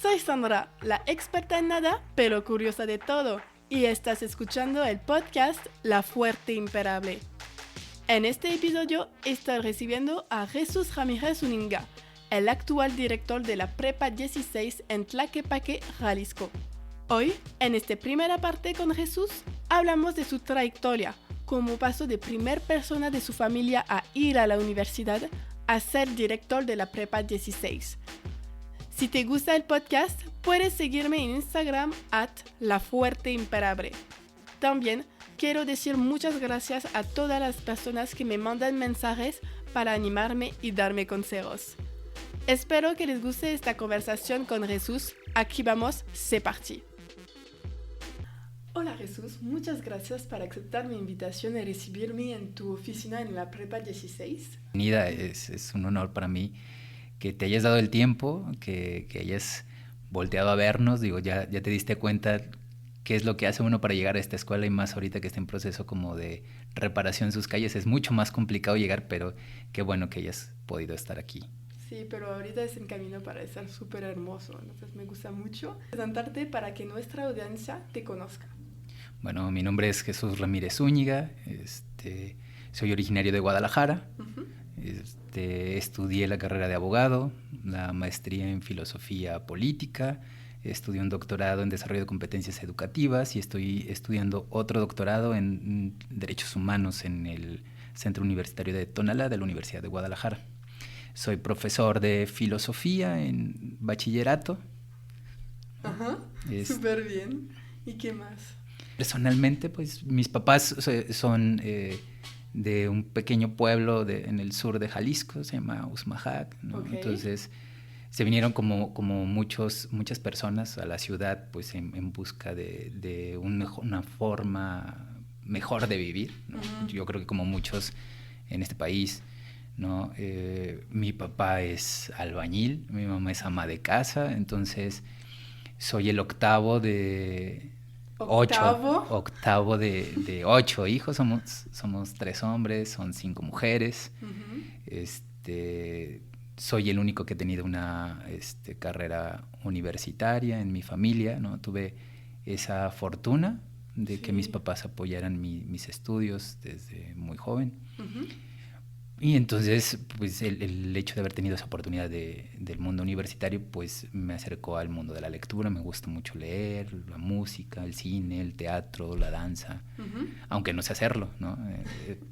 Soy Sandra, la experta en nada, pero curiosa de todo, y estás escuchando el podcast La Fuerte Imparable. En este episodio estoy recibiendo a Jesús Ramírez Uninga, el actual director de la Prepa 16 en Tlaquepaque, Jalisco. Hoy, en esta primera parte con Jesús, hablamos de su trayectoria, cómo pasó de primer persona de su familia a ir a la universidad a ser director de la Prepa 16. Si te gusta el podcast, puedes seguirme en Instagram @lafuerteimparable. También quiero decir muchas gracias a todas las personas que me mandan mensajes para animarme y darme consejos. Espero que les guste esta conversación con Jesús. Aquí vamos, c'est parti. Hola Jesús, muchas gracias por aceptar mi invitación y recibirme en tu oficina en la Prepa 16. Es un honor para mí que te hayas dado el tiempo, que hayas volteado a vernos. Digo, ya te diste cuenta qué es lo que hace uno para llegar a esta escuela, y más ahorita que está en proceso como de reparación en sus calles. Es mucho más complicado llegar, pero qué bueno que hayas podido estar aquí. Sí, pero ahorita es en camino para estar súper hermoso, entonces me gusta mucho presentarte para que nuestra audiencia te conozca. Bueno, mi nombre es Jesús Ramírez Úñiga, soy originario de Guadalajara. Estudié la carrera de abogado, la maestría en filosofía política, estudié un doctorado en desarrollo de competencias educativas y estoy estudiando otro doctorado en derechos humanos en el Centro Universitario de Tonalá de la Universidad de Guadalajara. Soy profesor de filosofía en bachillerato. Ajá, súper bien. ¿Y qué más? Personalmente, pues mis papás son de un pequeño pueblo en el sur de Jalisco, se llama Usmajac, ¿no? Okay. Entonces se vinieron como muchas personas a la ciudad, pues en busca de una forma mejor de vivir, ¿no? Uh-huh. Yo creo que como muchos en este país, ¿no? Mi papá es albañil, mi mamá es ama de casa, entonces soy el octavo de ocho hijos. Somos 3 hombres, son 5 mujeres. Uh-huh. Soy el único que he tenido una carrera universitaria en mi familia, ¿no? Tuve esa fortuna de que mis papás apoyaran mis estudios desde muy joven. Uh-huh. Y entonces, pues el hecho de haber tenido esa oportunidad del mundo universitario, pues me acercó al mundo de la lectura. Me gusta mucho leer, la música, el cine, el teatro, la danza, uh-huh. Aunque no sé hacerlo, ¿no?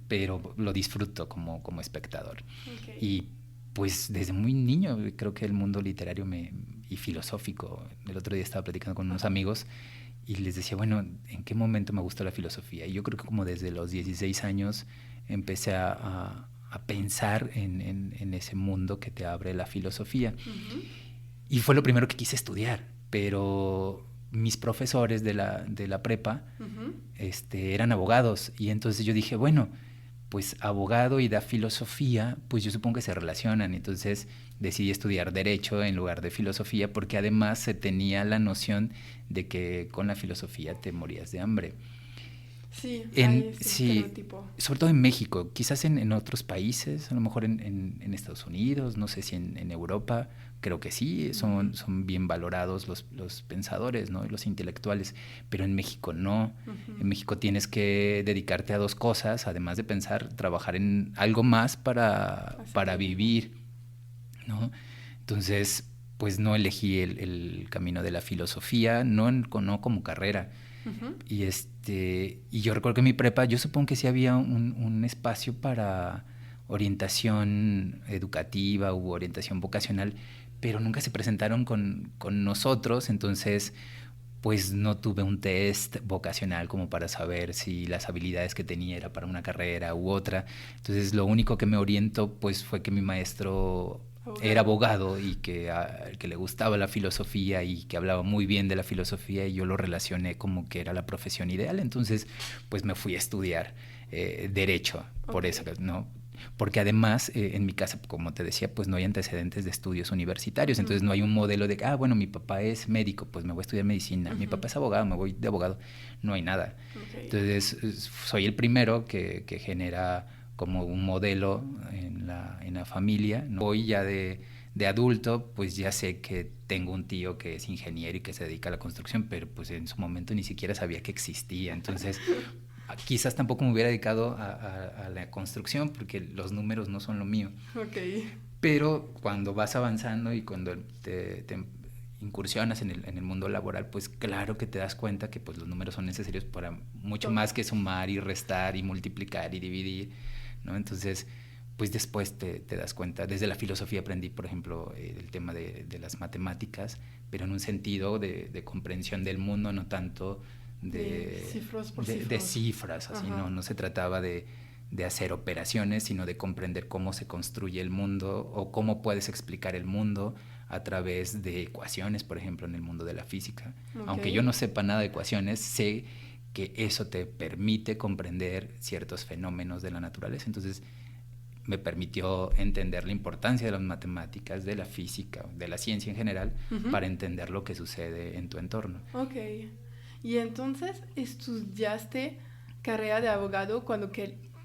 Pero lo disfruto como espectador. Okay. Y pues desde muy niño creo que el mundo literario y filosófico. El otro día estaba platicando con unos amigos y les decía, bueno, ¿en qué momento me gustó la filosofía? Y yo creo que como desde los 16 años empecé a pensar en ese mundo que te abre la filosofía. Uh-huh. Y fue lo primero que quise estudiar, pero mis profesores de la prepa, uh-huh. Eran abogados, y entonces yo dije, bueno, pues abogado y da filosofía, pues yo supongo que se relacionan. Entonces decidí estudiar Derecho en lugar de Filosofía, porque además se tenía la noción de que con la filosofía te morías de hambre. Sí, hay estereotipo. Sobre todo en México, quizás en otros países, a lo mejor en Estados Unidos, no sé si en Europa, creo que sí, son bien valorados los pensadores, ¿no? Los intelectuales, pero en México no. Uh-huh. En México tienes que dedicarte a 2 cosas, además de pensar, trabajar en algo más para vivir, ¿no? Entonces, pues no elegí el camino de la filosofía, no como carrera. Uh-huh. Y yo recuerdo que en mi prepa, yo supongo que sí había un espacio para orientación educativa u orientación vocacional, pero nunca se presentaron con nosotros. Entonces pues no tuve un test vocacional como para saber si las habilidades que tenía era para una carrera u otra. Entonces lo único que me orientó pues fue que mi maestro era abogado y que le gustaba la filosofía y que hablaba muy bien de la filosofía, y yo lo relacioné como que era la profesión ideal. Entonces pues me fui a estudiar Derecho, por eso, ¿no? Porque además en mi casa, como te decía, pues no hay antecedentes de estudios universitarios. Entonces no hay un modelo de bueno, mi papá es médico, pues me voy a estudiar medicina. Mi papá es abogado, me voy de abogado. No hay nada. Entonces soy el primero que genera como un modelo en la familia, ¿no? Hoy ya de de adulto, pues ya sé que tengo un tío que es ingeniero y que se dedica a la construcción, pero pues en su momento ni siquiera sabía que existía. Entonces, quizás tampoco me hubiera dedicado a la construcción porque los números no son lo mío. Ok. Pero cuando vas avanzando y cuando te incursionas en el mundo laboral, pues claro que te das cuenta que pues los números son necesarios para mucho más que sumar y restar y multiplicar y dividir, ¿no? Entonces, pues después te das cuenta. Desde la filosofía aprendí, por ejemplo, el tema de las matemáticas, pero en un sentido de comprensión del mundo, no tanto de cifras por de cifras, así, no se trataba de hacer operaciones, sino de comprender cómo se construye el mundo o cómo puedes explicar el mundo a través de ecuaciones, por ejemplo, en el mundo de la física. Okay. Aunque yo no sepa nada de ecuaciones, sé que eso te permite comprender ciertos fenómenos de la naturaleza. Entonces, me permitió entender la importancia de las matemáticas, de la física, de la ciencia en general, para entender lo que sucede en tu entorno. Ok. Y entonces, ¿estudiaste carrera de abogado cuando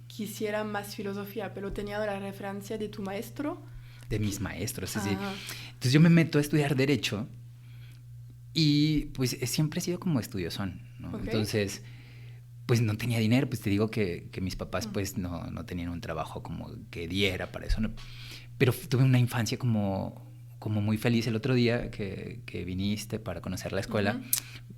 quisiera más filosofía, pero tenía la referencia de tu maestro? De mis maestros, es decir. Entonces yo me meto a estudiar Derecho y pues siempre he sido como estudiosón, ¿no? Okay. Entonces, pues no tenía dinero, pues te digo que mis papás pues no tenían un trabajo como que diera para eso, ¿no? Pero tuve una infancia como muy feliz. El otro día que viniste para conocer la escuela,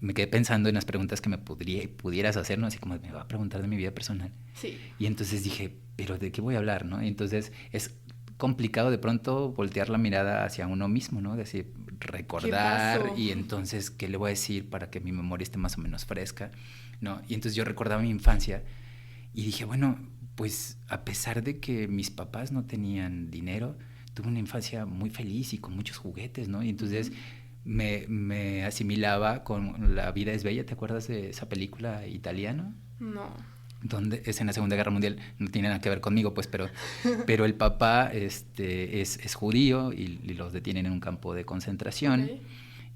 me quedé pensando en las preguntas que me pudieras hacer, ¿no? Así como me va a preguntar de mi vida personal. Sí. Y entonces dije, ¿pero de qué voy a hablar, no? Y entonces es complicado de pronto voltear la mirada hacia uno mismo, ¿no? Decir, recordar, y entonces, ¿qué le voy a decir para que mi memoria esté más o menos fresca, ¿no? Y entonces yo recordaba mi infancia y dije, bueno, pues a pesar de que mis papás no tenían dinero, tuve una infancia muy feliz y con muchos juguetes, ¿no? Y entonces me asimilaba con La vida es bella. ¿Te acuerdas de esa película italiana? No. Donde es en la Segunda Guerra Mundial, no tiene nada que ver conmigo, pues, pero el papá es judío y los detienen en un campo de concentración. Okay.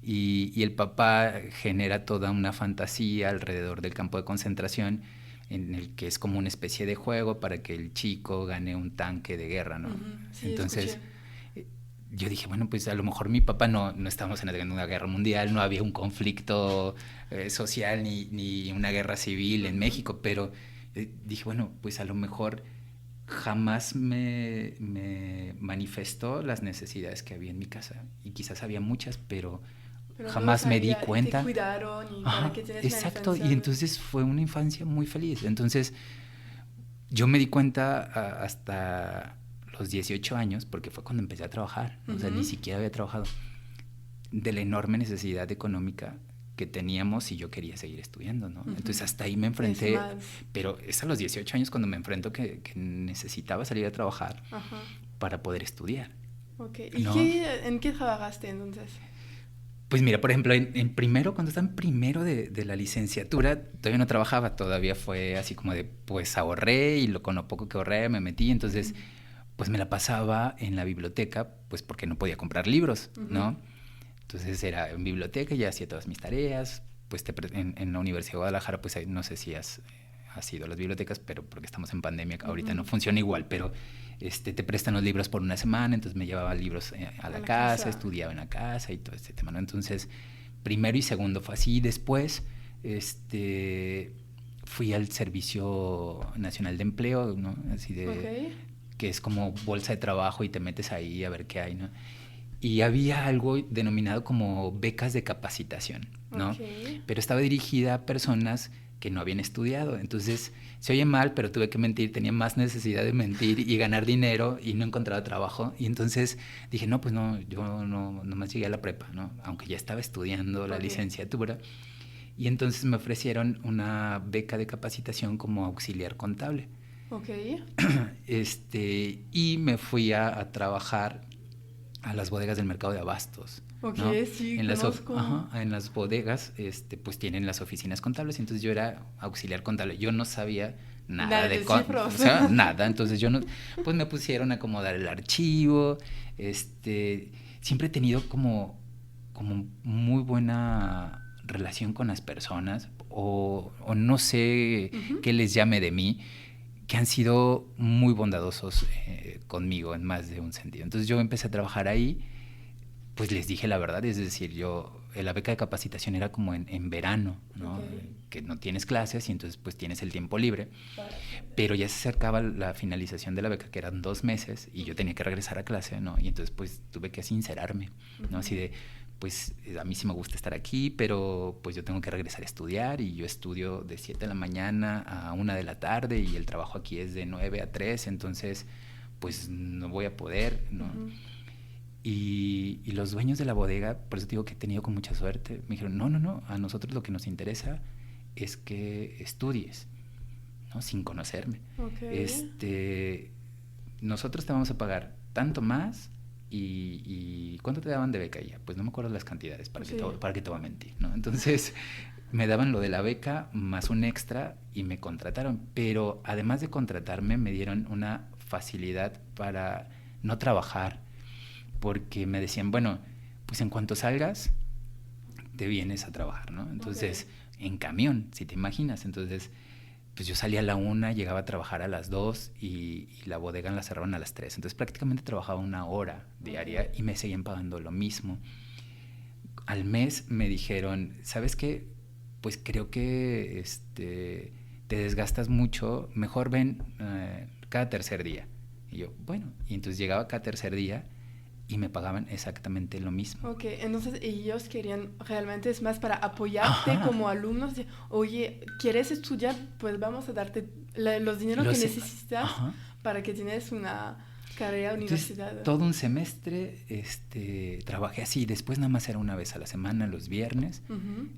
Y el papá genera toda una fantasía alrededor del campo de concentración en el que es como una especie de juego para que el chico gane un tanque de guerra, ¿no? Sí, entonces yo dije, bueno, pues a lo mejor mi papá no estábamos en la Segunda Guerra Mundial, no había un conflicto social ni una guerra civil en México, pero dije, bueno, pues a lo mejor jamás me manifestó las necesidades que había en mi casa, y quizás había muchas, pero jamás me di cuenta. Te cuidaron y para que tienes exacto, una infancia. Y entonces fue una infancia muy feliz. Entonces yo me di cuenta hasta los 18 años, porque fue cuando empecé a trabajar, o sea, ni siquiera había trabajado, de la enorme necesidad económica que teníamos y yo quería seguir estudiando, ¿no? Entonces hasta ahí me enfrenté, pero es a los 18 años cuando me enfrento que necesitaba salir a trabajar para poder estudiar. Okay. ¿Y ¿no? ¿En qué trabajaste entonces? Pues mira, por ejemplo, cuando estaba en primero de la licenciatura, todavía no trabajaba, todavía fue así como de, pues ahorré y con lo poco que ahorré me metí, entonces pues me la pasaba en la biblioteca, pues porque no podía comprar libros, ¿no? Entonces era en biblioteca y ya hacía todas mis tareas, pues en la Universidad de Guadalajara, pues no sé si has ido a las bibliotecas, pero porque estamos en pandemia, ahorita no funciona igual, pero te prestan los libros por una semana, entonces me llevaba libros a la casa, estudiaba en la casa y todo este tema, ¿no? Entonces, primero y segundo fue así. Después, fui al Servicio Nacional de Empleo, ¿no? Así de, que es como bolsa de trabajo y te metes ahí a ver qué hay, ¿no? Y había algo denominado como becas de capacitación, ¿no? Pero estaba dirigida a personas que no habían estudiado. Entonces, se oye mal, pero tuve que mentir, tenía más necesidad de mentir y ganar dinero y no encontraba trabajo. Y entonces dije, no, pues no, yo nomás llegué a la prepa, ¿no? Aunque ya estaba estudiando la licenciatura. Y entonces me ofrecieron una beca de capacitación como auxiliar contable. Y me fui a trabajar a las bodegas del mercado de abastos. ¿No? Sí, en las bodegas pues tienen las oficinas contables, entonces yo era auxiliar contable, yo no sabía nada de cifras, o sea, nada, entonces yo no, pues me pusieron a acomodar el archivo, siempre he tenido como muy buena relación con las personas, o no sé qué les llame de mí, que han sido muy bondadosos conmigo en más de un sentido. Entonces yo empecé a trabajar ahí, pues les dije la verdad, es decir, la beca de capacitación era como en verano, ¿no? Que no tienes clases y entonces pues tienes el tiempo libre, pero ya se acercaba la finalización de la beca, que eran 2 meses, y yo tenía que regresar a clase, ¿no? Y entonces pues tuve que sincerarme, ¿no? Así de, pues a mí sí me gusta estar aquí, pero pues yo tengo que regresar a estudiar, y yo estudio de 7 de la mañana a 1 de la tarde, y el trabajo aquí es de 9 a 3, entonces pues no voy a poder, ¿no? Y los dueños de la bodega, por eso te digo que he tenido con mucha suerte, me dijeron, no, a nosotros lo que nos interesa es que estudies, ¿no? Sin conocerme. Nosotros te vamos a pagar tanto más. ¿Y cuánto te daban de beca ya? Pues no me acuerdo las cantidades, para que te voy a mentir, ¿no? Entonces me daban lo de la beca más un extra y me contrataron, pero además de contratarme me dieron una facilidad para no trabajar, porque me decían, bueno, pues en cuanto salgas te vienes a trabajar, ¿no? Entonces, en camión, si te imaginas. Entonces, pues yo salía a la 1, llegaba a trabajar a las 2 y la bodega la cerraban a las 3. Entonces prácticamente trabajaba 1 hora diaria y me seguían pagando lo mismo. Al mes me dijeron, ¿sabes qué? Pues creo que te desgastas mucho, mejor ven cada tercer día. Y yo, bueno, y entonces llegaba cada tercer día y me pagaban exactamente lo mismo. Ok, entonces ellos querían realmente, es más para apoyarte como alumnos, de, oye, ¿quieres estudiar? Pues vamos a darte los dineros que necesitas para que tienes una carrera universitaria. Entonces, todo un semestre trabajé así, después nada más era una vez a la semana, los viernes,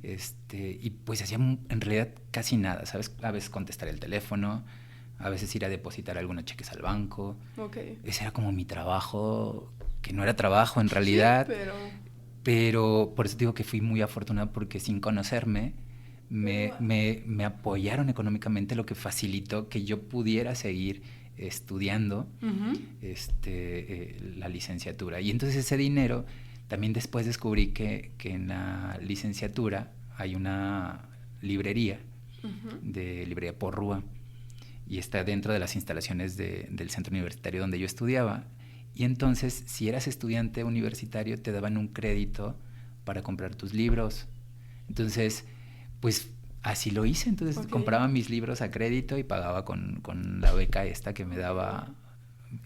y pues hacía en realidad casi nada, ¿sabes? A veces contestar el teléfono, a veces ir a depositar algunos cheques al banco. Ese era como mi trabajo, que no era trabajo en realidad, sí, pero por eso digo que fui muy afortunado, porque sin conocerme me apoyaron económicamente, lo que facilitó que yo pudiera seguir estudiando la licenciatura. Y entonces ese dinero, también después descubrí que en la licenciatura hay una librería, de librería Porrúa, y está dentro de las instalaciones del centro universitario donde yo estudiaba. Y entonces, si eras estudiante universitario, te daban un crédito para comprar tus libros. Entonces, pues así lo hice. Entonces compraba mis libros a crédito y pagaba con la beca esta que me daba.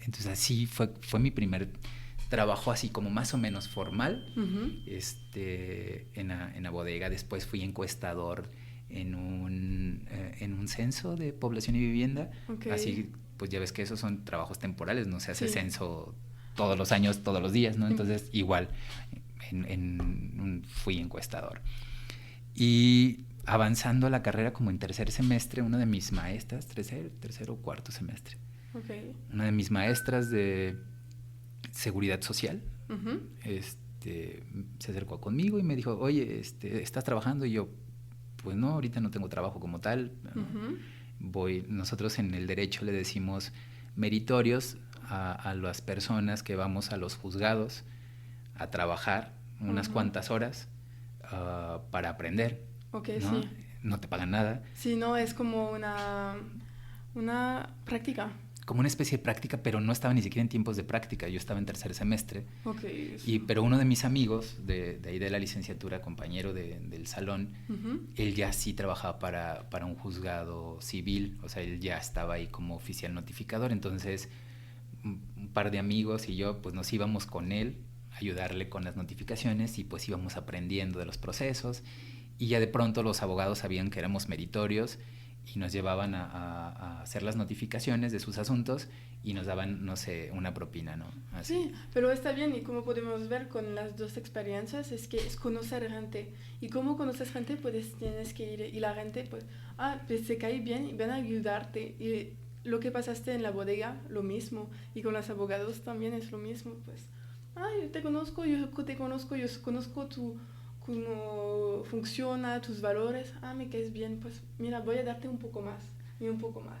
Entonces así fue mi primer trabajo, así como más o menos formal, en la bodega. Después fui encuestador en un censo de población y vivienda. Así, pues ya ves que esos son trabajos temporales, no se hace censo todos los años, todos los días, ¿no? Entonces igual fui encuestador. Y avanzando la carrera, como en tercer semestre, una de mis maestras, tercero o cuarto semestre, una de mis maestras de seguridad social, se acercó conmigo y me dijo, oye, ¿estás trabajando? Y yo, pues no, ahorita no tengo trabajo como tal. Nosotros en el derecho le decimos meritorios a las personas que vamos a los juzgados a trabajar unas cuantas horas para aprender. ¿No? Sí. No te pagan nada. Sí, no, es como una práctica. Como una especie de práctica, pero no estaba ni siquiera en tiempos de práctica. Yo estaba en tercer semestre. Pero uno de mis amigos de ahí de la licenciatura, compañero del salón, él ya sí trabajaba para un juzgado civil. O sea, él ya estaba ahí como oficial notificador. Entonces, un par de amigos y yo, pues nos íbamos con él a ayudarle con las notificaciones, y pues íbamos aprendiendo de los procesos. Y ya de pronto los abogados sabían que éramos meritorios y nos llevaban a hacer las notificaciones de sus asuntos y nos daban, no sé, una propina, ¿no? Así. Sí, pero está bien, y como podemos ver con las dos experiencias, es que es conocer gente. Y como conoces gente, pues tienes que ir, y la gente, pues se cae bien y van a ayudarte. Y lo que pasaste en la bodega, lo mismo. Y con los abogados también es lo mismo, pues. Yo te conozco, yo conozco cómo funciona, tus valores. Me caes bien, pues mira, voy a darte un poco más y un poco más.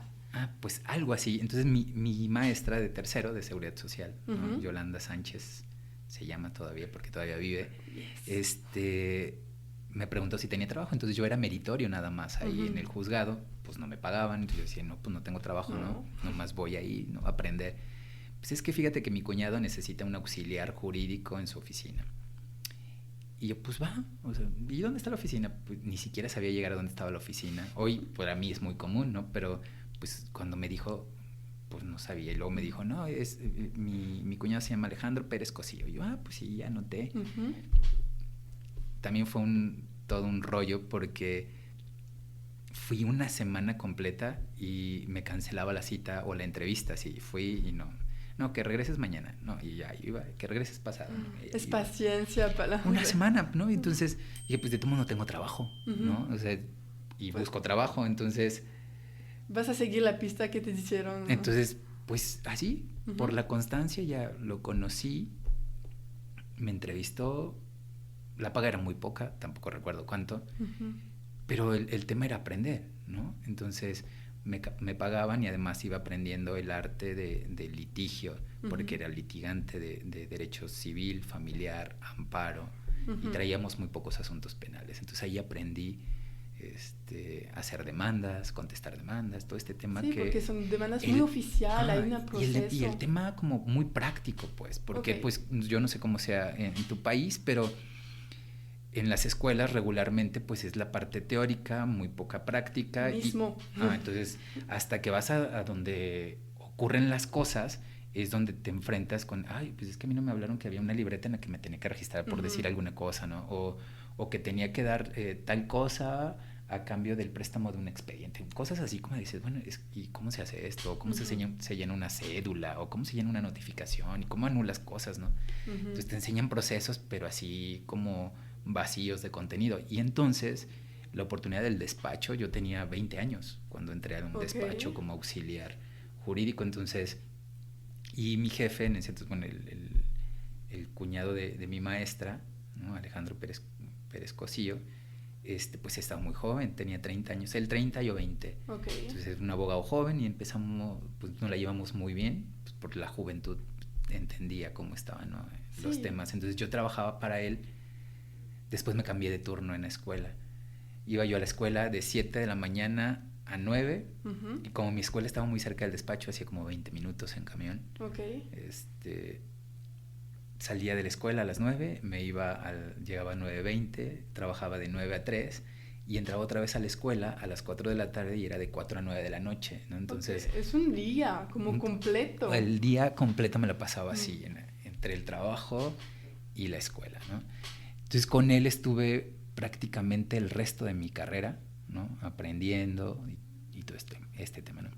Pues algo así. Entonces mi maestra de tercero de seguridad social, ¿no? Yolanda Sánchez se llama todavía, porque todavía vive, me preguntó si tenía trabajo. Entonces yo era meritorio nada más ahí en el juzgado, pues no me pagaban. Entonces yo decía, no, pues no tengo trabajo, ¿no? Nomás voy ahí, ¿no? A aprender. pues es que fíjate que mi cuñado necesita un auxiliar jurídico en su oficina. Y yo, pues va, o sea, ¿y dónde está la oficina? Pues ni siquiera sabía llegar a dónde estaba la oficina. Hoy para mí es muy común, ¿no? Pero pues cuando me dijo, pues no sabía. Y luego me dijo, no, mi cuñado se llama Alejandro Pérez Cosillo. Y yo, pues sí, ya anoté. Uh-huh. También fue todo un rollo porque fui una semana completa y me cancelaba la cita o la entrevista. Así fui y no, que regreses mañana, no, y ya iba, que regreses pasado. ¿No? Es paciencia para... Una semana, ¿no? Y entonces dije, pues de todo modo tengo trabajo, ¿no? O sea, y pues, busco trabajo, entonces... Vas a seguir la pista que te dijeron, ¿no? Entonces, pues así, por la constancia ya lo conocí, me entrevistó, la paga era muy poca, tampoco recuerdo cuánto, pero el tema era aprender, ¿no? Entonces... Me pagaban y además iba aprendiendo el arte de litigio, porque era litigante de derecho civil, familiar, amparo, y traíamos muy pocos asuntos penales. Entonces ahí aprendí a hacer demandas, contestar demandas, todo este tema sí, que... porque son demandas muy oficiales, hay un proceso. Y el tema como muy práctico, pues, porque pues yo no sé cómo sea en tu país, pero... En las escuelas regularmente pues es la parte teórica, muy poca práctica. Mismo. Entonces hasta que vas a donde ocurren las cosas es donde te enfrentas con, pues es que a mí no me hablaron que había una libreta en la que me tenía que registrar por decir alguna cosa, ¿no? O que tenía que dar tal cosa a cambio del préstamo de un expediente. Cosas así como dices, bueno, ¿y cómo se hace esto? ¿Cómo se llena una cédula? ¿O cómo se llena una notificación? ¿Y cómo anulas cosas, no? Entonces te enseñan procesos, pero así como... vacíos de contenido. Y entonces la oportunidad del despacho, yo tenía 20 años cuando entré a un despacho como auxiliar jurídico, entonces, y mi jefe, en ese entonces, bueno, el cuñado de mi maestra, ¿no? Alejandro Pérez Cosillo, pues estaba muy joven, tenía 30 años, él 30, yo 20. Entonces es un abogado joven y empezamos, pues nos la llevamos muy bien, pues, por la juventud entendía cómo estaban, ¿no? Los temas. Entonces yo trabajaba para él. Después me cambié de turno en la escuela. Iba yo a la escuela de 7 de la mañana a 9, y como mi escuela estaba muy cerca del despacho, hacía como 20 minutos en camión. Salía de la escuela a las 9, llegaba a 9:20, trabajaba de 9 a 3 y entraba otra vez a la escuela a las 4 de la tarde y era de 4 a 9 de la noche, ¿no? Entonces... Es un día como completo. El día completo me lo pasaba así, entre el trabajo y la escuela, ¿no? Entonces con él estuve prácticamente el resto de mi carrera, ¿no? Aprendiendo y todo este tema, ¿no?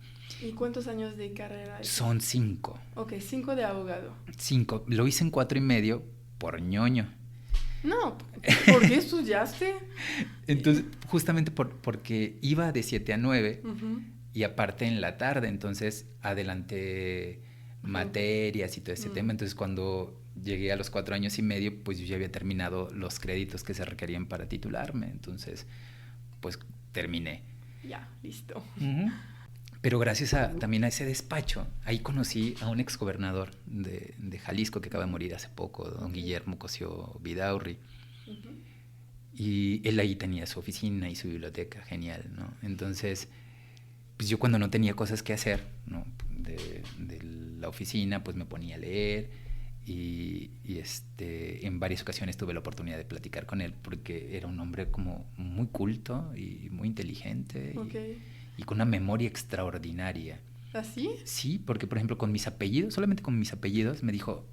¿Y cuántos años de carrera? Son 5. 5 de abogado. 5. Lo hice en 4.5 por ñoño. No, ¿por qué estudiaste? Entonces, justamente porque iba de 7 a 9 y aparte en la tarde, entonces adelanté materias y todo ese tema. Entonces cuando llegué a los 4 años y medio, pues yo ya había terminado los créditos que se requerían para titularme. Entonces, pues terminé. Ya, listo. Pero gracias también a ese despacho, ahí conocí a un exgobernador de Jalisco que acaba de morir hace poco, don Guillermo Cosío Vidaurri. Y él ahí tenía su oficina y su biblioteca, genial, ¿no? Entonces, pues yo cuando no tenía cosas que hacer, ¿no? de la oficina, pues me ponía a leer y en varias ocasiones tuve la oportunidad de platicar con él porque era un hombre como muy culto y muy inteligente y con una memoria extraordinaria. ¿Así? Sí, porque por ejemplo con mis apellidos, solamente con mis apellidos, me dijo,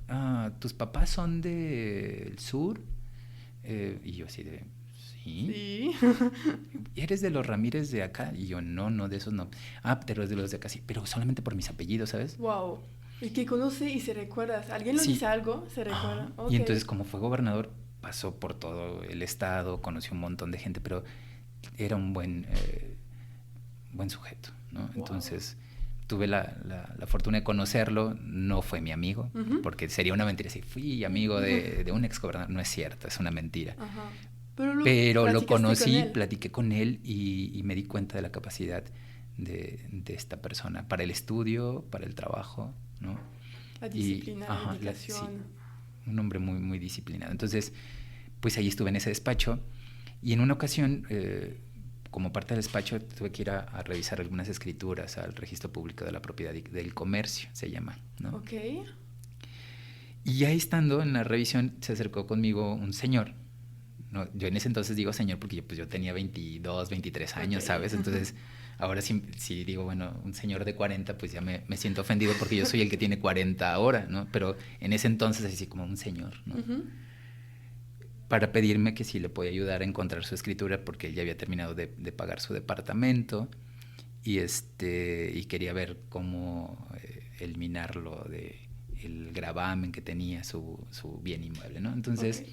¿tus papás son del sur? Y yo así de... ¿Sí? ¿Eres de los Ramírez de acá? Y yo, no, de esos no. Pero es de los de acá, sí. Pero solamente por mis apellidos, ¿sabes? Wow. Y que conoce y se recuerda. ¿Alguien le dice algo? Se recuerda. Y entonces, como fue gobernador, pasó por todo el estado, conoció un montón de gente, pero era un buen sujeto, ¿no? Wow. Entonces, tuve la fortuna de conocerlo. No fue mi amigo, porque sería una mentira. Si fui amigo de un exgobernador, no es cierto, es una mentira. Pero lo conocí, platiqué con él y me di cuenta de la capacidad de esta persona para el estudio, para el trabajo, ¿no? La disciplina, la dedicación. Sí, un hombre muy, muy disciplinado. Entonces, pues ahí estuve en ese despacho y en una ocasión, como parte del despacho tuve que ir a revisar algunas escrituras al Registro Público de la Propiedad y del Comercio, se llama, ¿no? Ok. Y ahí estando en la revisión se acercó conmigo un señor, ¿no? Yo en ese entonces digo señor porque yo tenía 22, 23 años, ¿sabes? Entonces ahora si digo, bueno, un señor de 40, pues ya me siento ofendido porque yo soy el que tiene 40 ahora, ¿no? Pero en ese entonces así como un señor, ¿no? Para pedirme que si le podía ayudar a encontrar su escritura porque él ya había terminado de pagar su departamento y quería ver cómo eliminarlo el gravamen que tenía su bien inmueble, ¿no? Entonces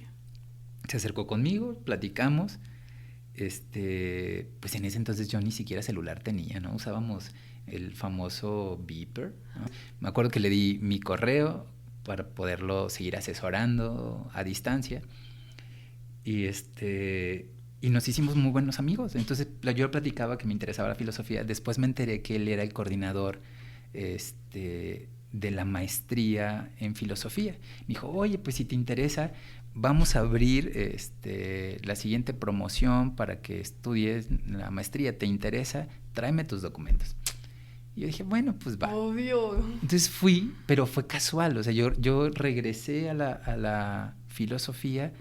se acercó conmigo, platicamos. Pues en ese entonces yo ni siquiera celular tenía, ¿no? Usábamos el famoso beeper, ¿no? Me acuerdo que le di mi correo para poderlo seguir asesorando a distancia. Y nos hicimos muy buenos amigos. Entonces yo platicaba que me interesaba la filosofía. Después me enteré que él era el coordinador de la maestría en filosofía. Me dijo, oye, pues si te interesa, vamos a abrir la siguiente promoción para que estudies la maestría. ¿Te interesa? Tráeme tus documentos. Y yo dije, bueno, pues va. Obvio. Entonces fui, pero fue casual. O sea, yo regresé a la filosofía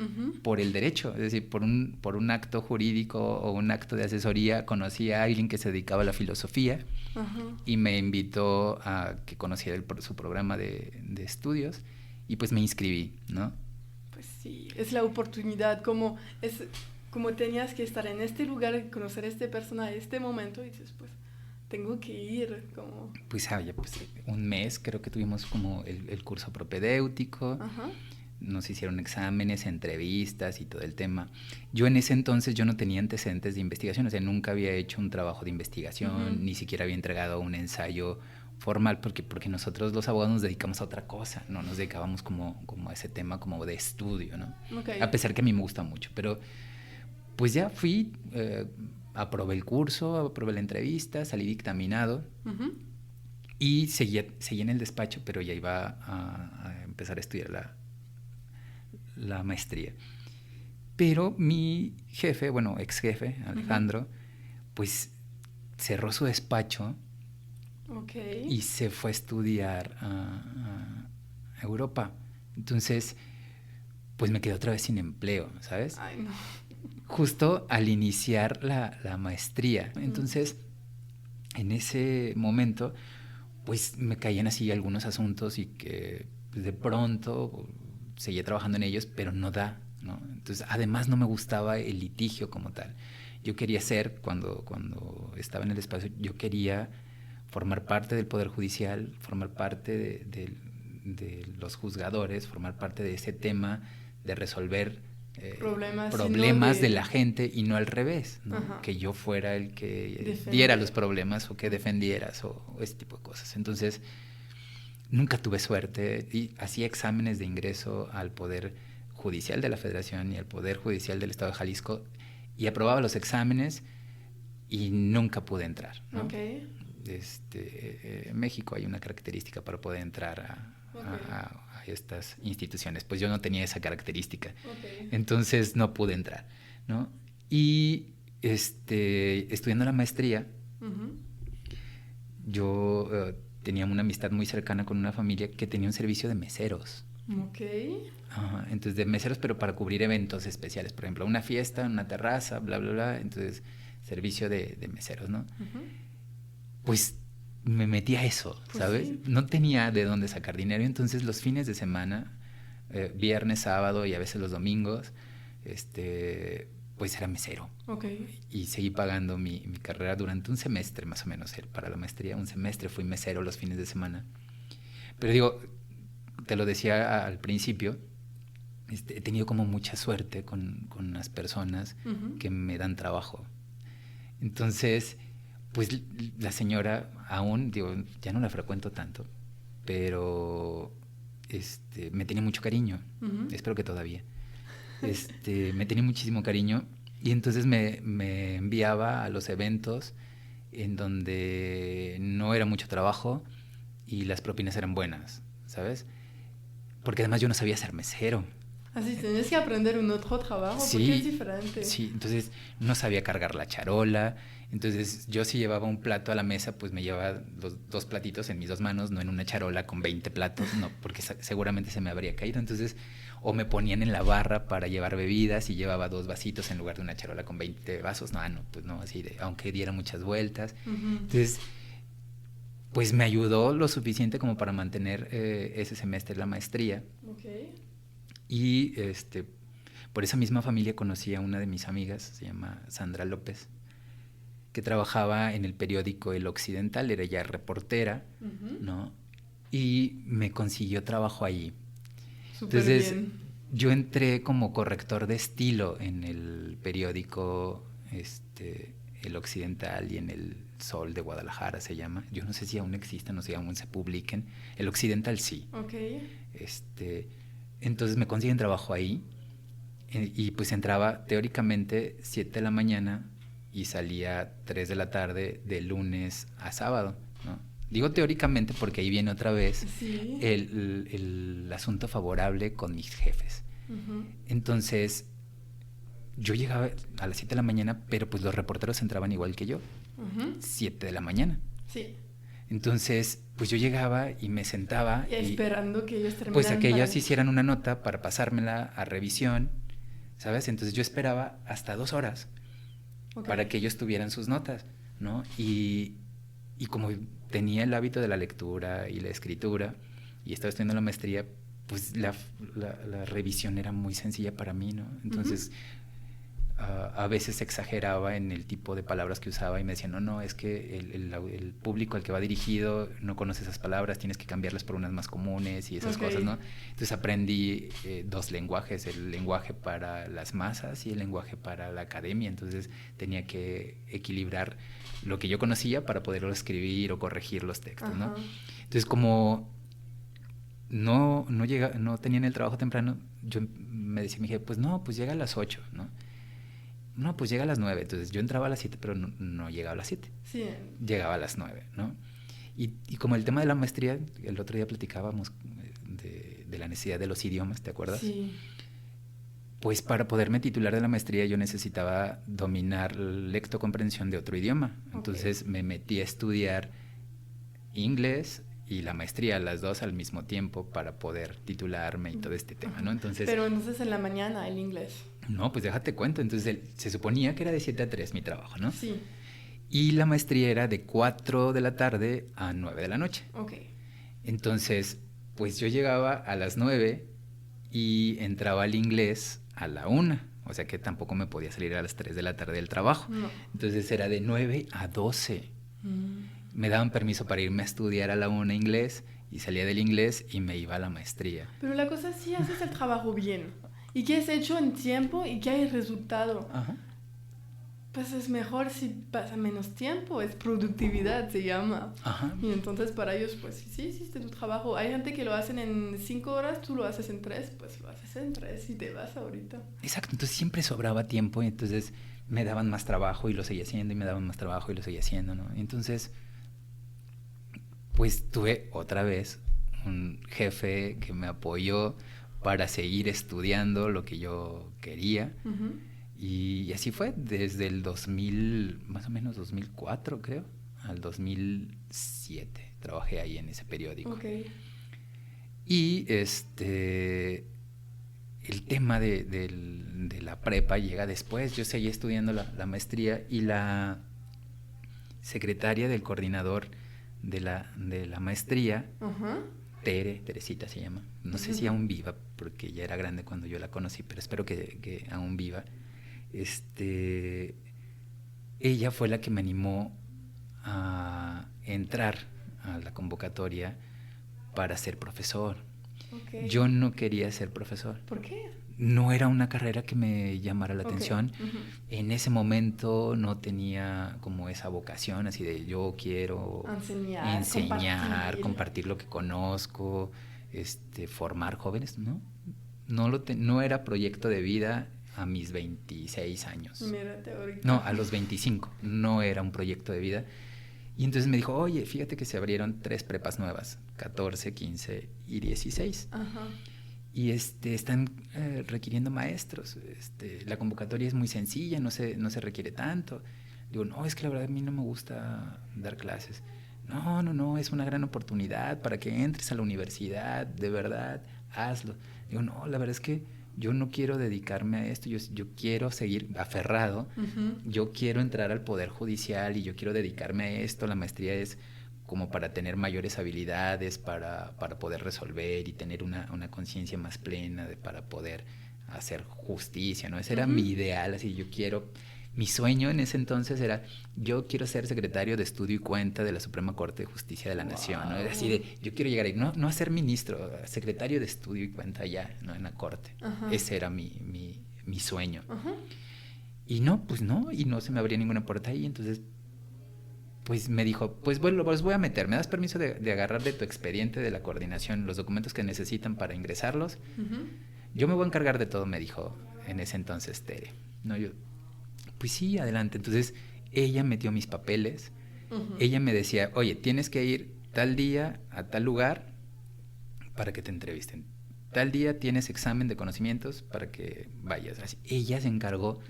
por el derecho, es decir, por un acto jurídico o un acto de asesoría. Conocí a alguien que se dedicaba a la filosofía y me invitó a que conociera su programa de estudios y pues me inscribí, ¿no? Pues sí, es la oportunidad, como tenías que estar en este lugar, conocer a esta persona en este momento y dices, pues tengo que ir, como... Pues un mes creo que tuvimos como el curso propedéutico. Nos hicieron exámenes, entrevistas y todo el tema. Yo en ese entonces yo no tenía antecedentes de investigación, o sea, nunca había hecho un trabajo de investigación, ni siquiera había entregado un ensayo formal, porque nosotros los abogados nos dedicamos a otra cosa, no nos dedicábamos como a ese tema como de estudio, ¿no? A pesar que a mí me gusta mucho, pero pues ya fui, aprobé el curso, aprobé la entrevista, salí dictaminado y seguí en el despacho, pero ya iba a empezar a estudiar la maestría. Pero mi jefe, bueno, ex jefe, Alejandro, pues cerró su despacho y se fue a estudiar a Europa. Entonces, pues me quedé otra vez sin empleo, ¿sabes? Ay, no. Justo al iniciar la maestría. Entonces, en ese momento, pues me caían así algunos asuntos y que de pronto seguía trabajando en ellos, pero no da, ¿no? Entonces, además no me gustaba el litigio como tal. Yo quería cuando estaba en el espacio, yo quería formar parte del Poder Judicial, formar parte de los juzgadores, formar parte de ese tema de resolver problemas de la gente y no al revés, ¿no? Que yo fuera el que diera los problemas o que defendieras o ese tipo de cosas. Entonces, nunca tuve suerte y hacía exámenes de ingreso al Poder Judicial de la Federación y al Poder Judicial del Estado de Jalisco y aprobaba los exámenes y nunca pude entrar, ¿no? En México hay una característica para poder entrar a estas instituciones. Pues yo no tenía esa característica. Entonces no pude entrar, ¿no? Y estudiando la maestría, yo tenía una amistad muy cercana con una familia que tenía un servicio de meseros. Entonces de meseros, pero para cubrir eventos especiales. Por ejemplo, una fiesta, una terraza, bla, bla, bla. Entonces, servicio de meseros, ¿no? Pues me metí a eso, ¿sabes? Sí. No tenía de dónde sacar dinero, entonces los fines de semana, viernes, sábado y a veces los domingos, pues era mesero. Y seguí pagando mi carrera durante un semestre más o menos. Para la maestría, un semestre fui mesero los fines de semana. Pero digo, te lo decía al principio, he tenido como mucha suerte con las personas que me dan trabajo. Entonces, pues la señora aún, digo, ya no la frecuento tanto, pero me tenía mucho cariño, espero que todavía. Me tenía muchísimo cariño y entonces me enviaba a los eventos en donde no era mucho trabajo y las propinas eran buenas, ¿sabes? Porque además yo no sabía ser mesero. Así tienes que aprender un otro trabajo porque es diferente. Sí, entonces no sabía cargar la charola. Entonces yo si llevaba un plato a la mesa, pues me llevaba los 2 platitos en mis 2 manos, no en una charola con 20 platos, no, porque seguramente se me habría caído. Entonces, o me ponían en la barra para llevar bebidas y llevaba 2 vasitos en lugar de una charola con 20 vasos. No, pues no, así de, aunque diera muchas vueltas. Entonces, pues me ayudó lo suficiente como para mantener ese semestre la maestría. Okay. Y por esa misma familia conocí a una de mis amigas, se llama Sandra López, que trabajaba en el periódico El Occidental, era ella reportera, ¿no? Y me consiguió trabajo allí. Entonces, bien. Yo entré como corrector de estilo en el periódico El Occidental y en El Sol de Guadalajara se llama. Yo no sé si aún existen o si aún se publiquen. El Occidental sí. Okay. Entonces me consiguen trabajo ahí y pues entraba teóricamente 7 de la mañana y salía 3 de la tarde de lunes a sábado, ¿no? Digo teóricamente porque ahí viene otra vez el asunto favorable con mis jefes. Entonces yo llegaba a las 7 de la mañana, pero pues los reporteros entraban igual que yo, 7 de la mañana. Sí. Entonces, pues yo llegaba y me sentaba esperando que ellos terminaran. Pues a que ellos hicieran una nota para pasármela a revisión, ¿sabes? Entonces yo esperaba hasta 2 horas para que ellos tuvieran sus notas, ¿no? Y como tenía el hábito de la lectura y la escritura y estaba estudiando la maestría, pues la revisión era muy sencilla para mí, ¿no? Entonces a veces exageraba en el tipo de palabras que usaba y me decían, no, es que el público al que va dirigido no conoce esas palabras, tienes que cambiarlas por unas más comunes y esas cosas, ¿no? Entonces aprendí 2 lenguajes, el lenguaje para las masas y el lenguaje para la academia. Entonces tenía que equilibrar lo que yo conocía para poderlo escribir o corregir los textos, ¿no? Entonces como no tenían el trabajo temprano, yo me decía mi jefe, pues no, pues llega a las 8, ¿no? No, pues llega a las 9. Entonces yo entraba a las 7, pero no llegaba a las 7. Sí. Llegaba a las 9, ¿no? Y como el tema de la maestría, el otro día platicábamos de la necesidad de los idiomas, ¿te acuerdas? Sí. Pues para poderme titular de la maestría yo necesitaba dominar lectocomprensión de otro idioma. Entonces me metí a estudiar inglés y la maestría, las 2 al mismo tiempo para poder titularme y todo este tema, ¿no? Entonces, pero entonces en la mañana el inglés. No, pues déjate cuento. Entonces se suponía que era de 7 a 3 mi trabajo, ¿no? Sí. Y la maestría era de 4 de la tarde a 9 de la noche. Ok. Entonces, pues yo llegaba a las 9 y entraba al inglés a la 1. O sea que tampoco me podía salir a las 3 de la tarde del trabajo. No. Entonces era de 9 a 12. Me daban permiso para irme a estudiar a la 1 inglés y salía del inglés y me iba a la maestría. Pero la cosa es si haces el trabajo bien y que es hecho en tiempo y que hay resultado. Pues es mejor si pasa menos tiempo, es productividad, se llama. Y entonces para ellos, pues sí, hiciste tu trabajo. Hay gente que lo hacen en 5 horas, tú lo haces en 3, pues lo haces en 3 y te vas ahorita. Exacto, entonces siempre sobraba tiempo y entonces me daban más trabajo y lo seguía haciendo y me daban más trabajo y lo seguía haciendo, ¿no? Y entonces, pues tuve otra vez un jefe que me apoyó para seguir estudiando lo que yo quería. Y así fue, desde el 2000, más o menos 2004 creo, al 2007 trabajé ahí en ese periódico. Y el tema de la prepa llega después. Yo seguía estudiando la maestría y la secretaria del coordinador de la maestría, Teresita se llama, no sé si aún viva, porque ya era grande cuando yo la conocí, pero espero que aún viva. Ella fue la que me animó a entrar a la convocatoria para ser profesor. Yo no quería ser profesor. ¿Por qué? No era una carrera que me llamara la atención. En ese momento no tenía como esa vocación así de yo quiero enseñar, compartir lo que conozco, formar jóvenes, ¿no? No era proyecto de vida a mis 26 años. Mírate ahorita. No, a los 25. No era un proyecto de vida. Y entonces me dijo, oye, fíjate que se abrieron 3 prepas nuevas, 14, 15 y 16. y están requiriendo maestros. La convocatoria es muy sencilla, no se requiere tanto. Digo, no, es que la verdad a mí no me gusta dar clases. No, es una gran oportunidad para que entres a la universidad, de verdad, hazlo. Digo, no, la verdad es que yo no quiero dedicarme a esto, yo quiero seguir aferrado, yo quiero entrar al Poder Judicial y yo quiero dedicarme a esto. La maestría es como para tener mayores habilidades, para poder resolver y tener una conciencia más plena, para poder hacer justicia, ¿no? Ese era mi ideal, así yo quiero... Mi sueño en ese entonces era, yo quiero ser secretario de Estudio y Cuenta de la Suprema Corte de Justicia de la Nación, ¿no? Así de, yo quiero llegar ahí, no a ser ministro, secretario de Estudio y Cuenta ya, ¿no? En la Corte. Ese era mi sueño. Y no, y no se me abría ninguna puerta ahí, entonces, pues me dijo, pues bueno, los voy a meter, ¿me das permiso de agarrar de tu expediente de la coordinación los documentos que necesitan para ingresarlos? Yo me voy a encargar de todo, me dijo en ese entonces Tere, ¿no? Yo, pues sí, adelante. Entonces, ella metió mis papeles. Ella me decía, oye, tienes que ir tal día a tal lugar para que te entrevisten. Tal día tienes examen de conocimientos para que vayas. Así, ella se encargó...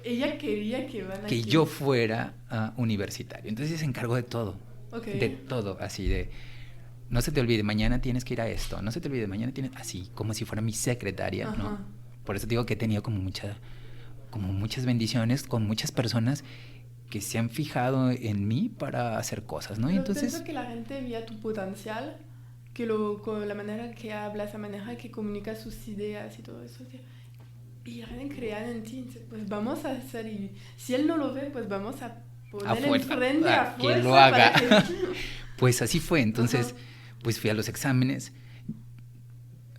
Ella quería que yo fuera universitario. Entonces, ella se encargó de todo. De todo, así de... No se te olvide, mañana tienes que ir a esto. No se te olvide, mañana tienes... Así, como si fuera mi secretaria, ¿no? Por eso digo que he tenido como muchas bendiciones con muchas personas que se han fijado en mí para hacer cosas, ¿no? Pero entonces pienso que la gente veía tu potencial, con la manera que hablas, la manera que comunicas sus ideas y todo eso. Y creían en ti, pues vamos a hacer, y si él no lo ve, pues vamos a ponerle enfrente a fuerza que lo haga. Para que... Pues así fue, entonces pues fui a los exámenes.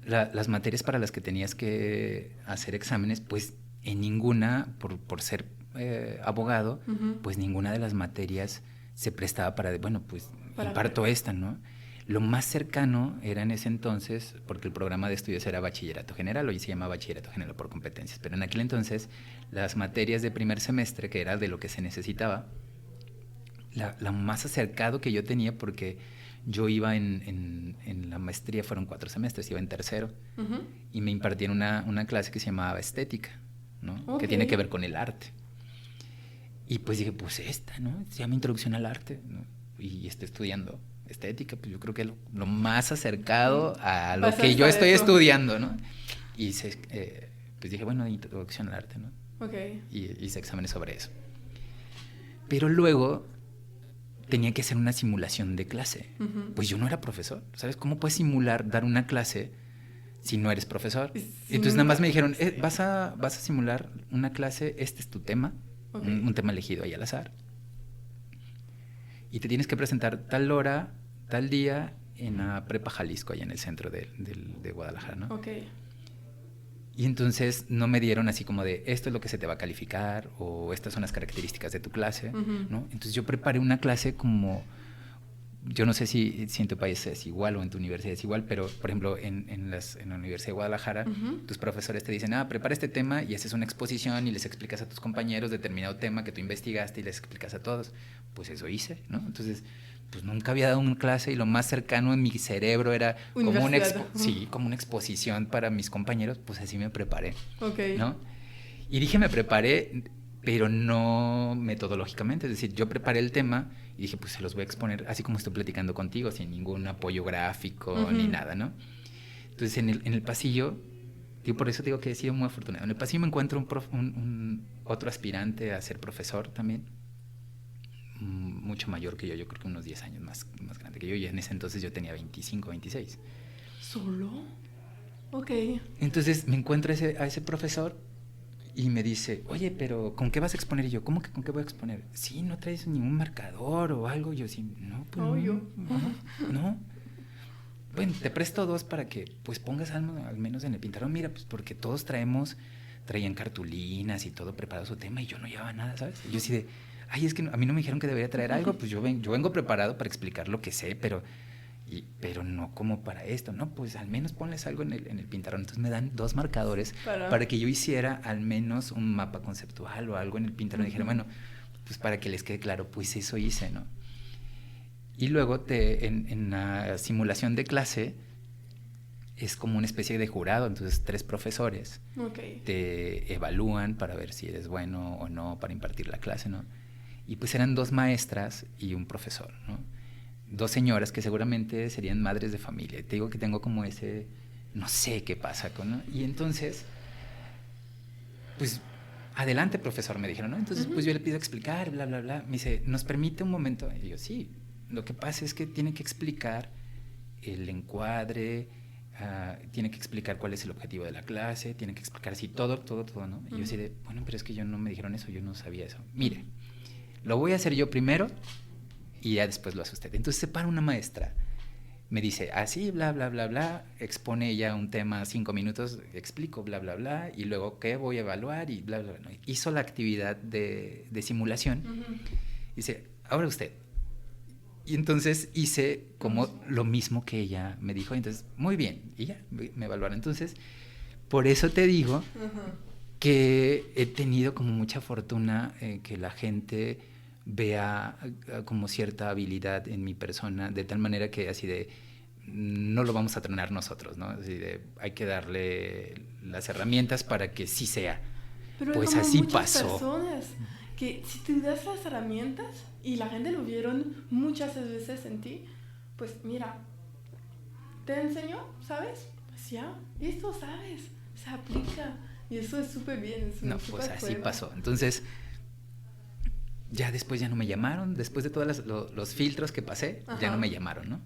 Las materias para las que tenías que hacer exámenes, pues en ninguna, por ser abogado, pues ninguna de las materias se prestaba para, bueno, pues imparto esta, ¿no? Lo más cercano era en ese entonces, porque el programa de estudios era bachillerato general, hoy se llama bachillerato general por competencias, pero en aquel entonces las materias de primer semestre, que era de lo que se necesitaba, la más acercado que yo tenía, porque yo iba en la maestría, fueron 4 semestres, iba en tercero, y me impartían una clase que se llamaba estética, ¿no? Que tiene que ver con el arte. Y pues dije, pues esta, ¿no? Se llama Introducción al Arte, ¿no? Y estoy estudiando estética, pues yo creo que es lo más acercado a lo que yo estoy estudiando, ¿no? Y pues dije, bueno, Introducción al Arte, ¿no? Y hice exámenes sobre eso. Pero luego tenía que hacer una simulación de clase. Pues yo no era profesor, ¿sabes? ¿Cómo puedes simular dar una clase si no eres profesor? Entonces nada más me dijeron, vas a simular una clase, este es tu tema, un tema elegido ahí al azar, y te tienes que presentar tal hora, tal día en la Prepa Jalisco, allá en el centro de Guadalajara, ¿no? Y entonces no me dieron así como de, esto es lo que se te va a calificar, o estas son las características de tu clase, ¿no? Entonces yo preparé una clase como... Yo no sé si en tu país es igual o en tu universidad es igual, pero, por ejemplo, en la Universidad de Guadalajara, tus profesores te dicen, prepara este tema y haces una exposición y les explicas a tus compañeros determinado tema que tú investigaste y les explicas a todos. Pues eso hice, ¿no? Entonces, pues nunca había dado una clase y lo más cercano en mi cerebro era como una exposición para mis compañeros, pues así me preparé, ¿no? Y dije, me preparé, pero no metodológicamente, es decir, yo preparé el tema y dije, pues se los voy a exponer así como estoy platicando contigo, sin ningún apoyo gráfico ni nada, ¿no? Entonces en el pasillo, por eso digo que he sido muy afortunado, en el pasillo me encuentro otro aspirante a ser profesor también, mucho mayor que yo creo que unos 10 años más grande que yo, y en ese entonces yo tenía 25, 26. ¿Solo? Entonces me encuentro a ese profesor y me dice, oye, pero ¿con qué vas a exponer? Y yo, ¿cómo que con qué voy a exponer? Sí, ¿no traes ningún marcador o algo? Yo sí, no, pues no. Bueno, te presto 2 para que pues pongas al menos en el pizarrón. Mira, pues porque todos traían cartulinas y todo preparado su tema y yo no llevaba nada, ¿sabes? Y yo sí de, es que a mí no me dijeron que debería traer algo, pues yo vengo preparado para explicar lo que sé, pero no como para esto, ¿no? Pues al menos ponles algo en el pintarrón. Entonces me dan 2 marcadores para que yo hiciera al menos un mapa conceptual o algo en el pintarrón. Y dijeron, bueno, pues para que les quede claro, pues eso hice, ¿no? Y luego en la simulación de clase es como una especie de jurado, entonces 3 profesores te evalúan para ver si eres bueno o no para impartir la clase, ¿no? Y pues eran 2 maestras y un profesor, ¿no? 2 señoras que seguramente serían madres de familia. Te digo que tengo como ese, no sé qué pasa con, ¿no? Y entonces, pues, adelante, profesor, me dijeron, ¿no? Entonces, pues yo le pido explicar, bla, bla, bla. Me dice, ¿nos permite un momento? Y yo, sí. Lo que pasa es que tiene que explicar el encuadre, tiene que explicar cuál es el objetivo de la clase, tiene que explicar así todo, ¿no? Y yo así de, bueno, pero es que yo no me dijeron eso, yo no sabía eso. Mire, lo voy a hacer yo primero y ya después lo hace usted. Entonces se para una maestra, me dice, así, bla, bla, bla, bla, expone ella un tema 5 minutos, explico, bla, bla, bla, y luego, ¿qué voy a evaluar? Y bla, bla, bla. Hizo la actividad de simulación. Dice, ahora usted. Y entonces hice como lo mismo que ella me dijo. Entonces, muy bien. Y ya, me evaluaron. Entonces, por eso te digo que he tenido como mucha fortuna que la gente vea como cierta habilidad en mi persona, de tal manera que así de, no lo vamos a tronar nosotros, ¿no? Así de, hay que darle las herramientas para que sí sea. Pero pues como así muchas pasó. Personas que si tú das las herramientas y la gente lo vieron muchas veces en ti, pues mira, te enseñó, ¿sabes? Pues ya, esto sabes, se aplica y eso es súper bien. No, pues así pasó. Entonces, ya después ya no me llamaron, después de todos los filtros que pasé, ya no me llamaron, ¿no?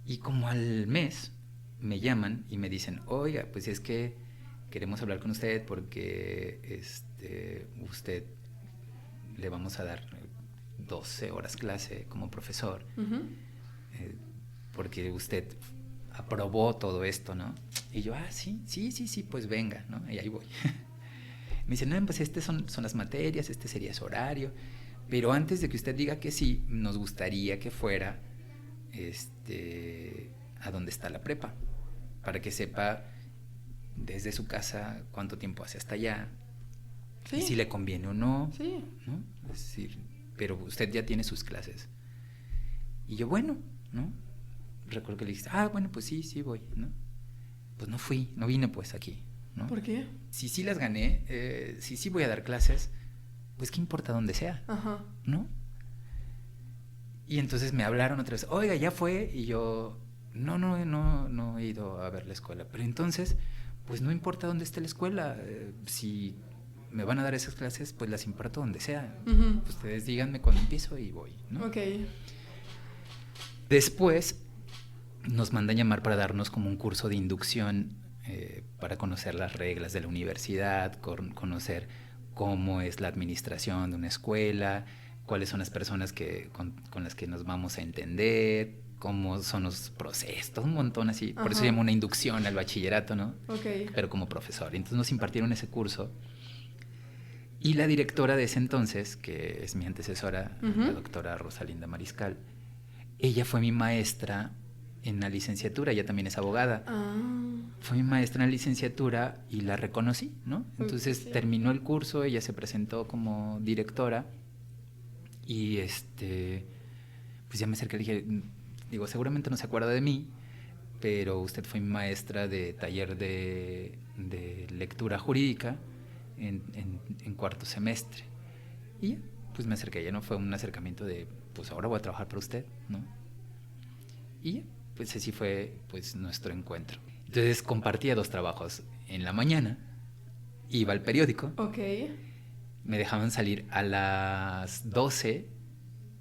Y como al mes me llaman y me dicen, oiga, pues es que queremos hablar con usted porque usted le vamos a dar 12 horas clase como profesor, porque usted aprobó todo esto, ¿no? Y yo, sí, pues venga, ¿no? Y ahí voy. Me dicen, no, pues son las materias, sería su horario, pero antes de que usted diga que sí, nos gustaría que fuera a donde está la prepa, para que sepa desde su casa cuánto tiempo hace hasta allá, y si le conviene o no, ¿no? Es decir, pero usted ya tiene sus clases. Y yo, bueno, ¿no? Recuerdo que le dije, bueno, pues sí voy, ¿no? Pues no fui, no vine pues aquí, ¿no? ¿Por qué? Si sí las gané, si sí voy a dar clases, pues qué importa dónde sea, ¿no? Y entonces me hablaron otra vez, oiga, ya fue, y yo, no he ido a ver la escuela, pero entonces, pues no importa dónde esté la escuela, si me van a dar esas clases, pues las imparto donde sea. Ustedes díganme cuándo empiezo y voy, ¿no? Después nos mandan llamar para darnos como un curso de inducción para conocer las reglas de la universidad, conocer cómo es la administración de una escuela, cuáles son las personas con las que nos vamos a entender, cómo son los procesos, todo un montón así. Por eso se llama una inducción al bachillerato, ¿no? Pero como profesor. Entonces nos impartieron ese curso. Y la directora de ese entonces, que es mi antecesora, la doctora Rosalinda Mariscal, ella fue mi maestra en la licenciatura, ella también es abogada. Fue mi maestra en la licenciatura y la reconocí, ¿no? Entonces terminó el curso, ella se presentó como directora y pues ya me acerqué y le dije, digo, seguramente no se acuerda de mí, pero usted fue mi maestra de taller de lectura jurídica en cuarto semestre. Y ya, pues me acerqué, ya no fue un acercamiento de, pues ahora voy a trabajar para usted, ¿no? Y ya, pues así fue pues nuestro encuentro. Entonces compartía 2 trabajos. En la mañana iba al periódico. Me dejaban salir a las 12,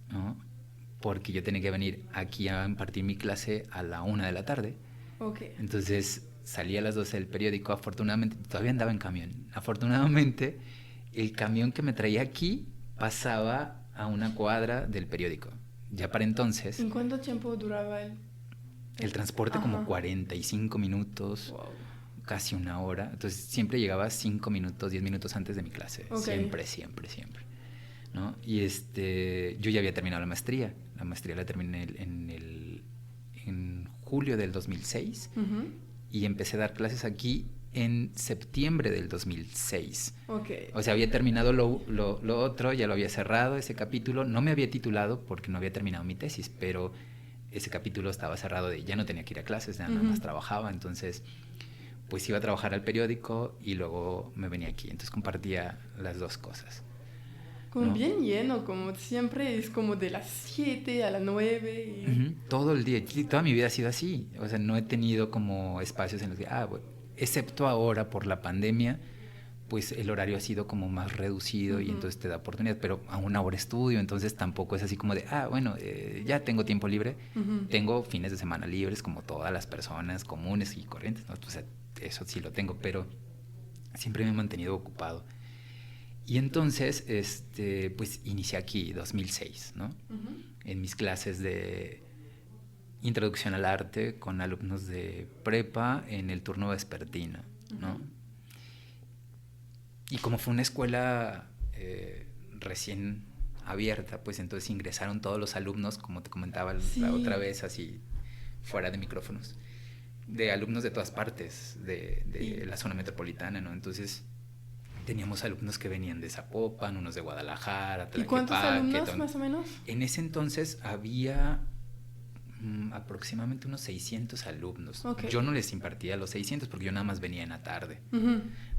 ¿no? Porque yo tenía que venir aquí a impartir mi clase a la 1 de la tarde. Entonces salí a las 12 del periódico. Afortunadamente, todavía andaba en camión. Afortunadamente, el camión que me traía aquí pasaba a una cuadra del periódico. Ya para entonces... ¿En cuánto tiempo duraba el transporte? Como 45 minutos, casi 1 hora. Entonces siempre llegaba 5 minutos, 10 minutos antes de mi clase. Siempre, ¿no? Y yo ya había terminado la maestría. La maestría la terminé en julio del 2006 y empecé a dar clases aquí en septiembre del 2006. O sea, había terminado lo otro, ya lo había cerrado ese capítulo. No me había titulado porque no había terminado mi tesis, pero ese capítulo estaba cerrado de ya no tenía que ir a clases, nada más trabajaba, entonces pues iba a trabajar al periódico y luego me venía aquí, entonces compartía las dos cosas. Como bien lleno, como siempre es como de las 7 a las 9. Todo el día, toda mi vida ha sido así, o sea, no he tenido como espacios en los que, bueno, excepto ahora por la pandemia, pues el horario ha sido como más reducido y entonces te da oportunidad, pero aún ahora estudio, entonces tampoco es así como de, bueno, ya tengo tiempo libre, tengo fines de semana libres como todas las personas comunes y corrientes, ¿no? O sea, eso sí lo tengo, pero siempre me he mantenido ocupado. Y entonces, pues inicié aquí, 2006, ¿no? En mis clases de introducción al arte con alumnos de prepa en el turno vespertino, ¿no? Y como fue una escuela recién abierta, pues entonces ingresaron todos los alumnos, como te comentaba la otra vez, así fuera de micrófonos, de alumnos de todas partes de la zona metropolitana, ¿no? Entonces teníamos alumnos que venían de Zapopan, unos de Guadalajara, Tlaquepaque. ¿Y cuántos alumnos más o menos? En ese entonces había aproximadamente unos 600 alumnos. Okay. Yo no les impartía los 600 porque yo nada más venía en la tarde,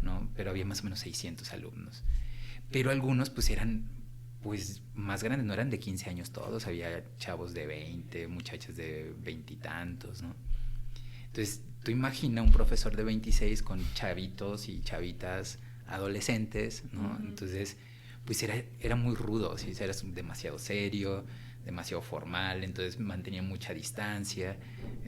¿no? Pero había más o menos 600 alumnos. Pero algunos pues eran pues más grandes, no eran de 15 años todos, había chavos de 20, muchachas de 20 y tantos, ¿no? Entonces, tú imagina un profesor de 26 con chavitos y chavitas adolescentes, ¿no? Entonces, pues era muy rudo, ¿sí? Era demasiado serio, demasiado formal, entonces mantenía mucha distancia,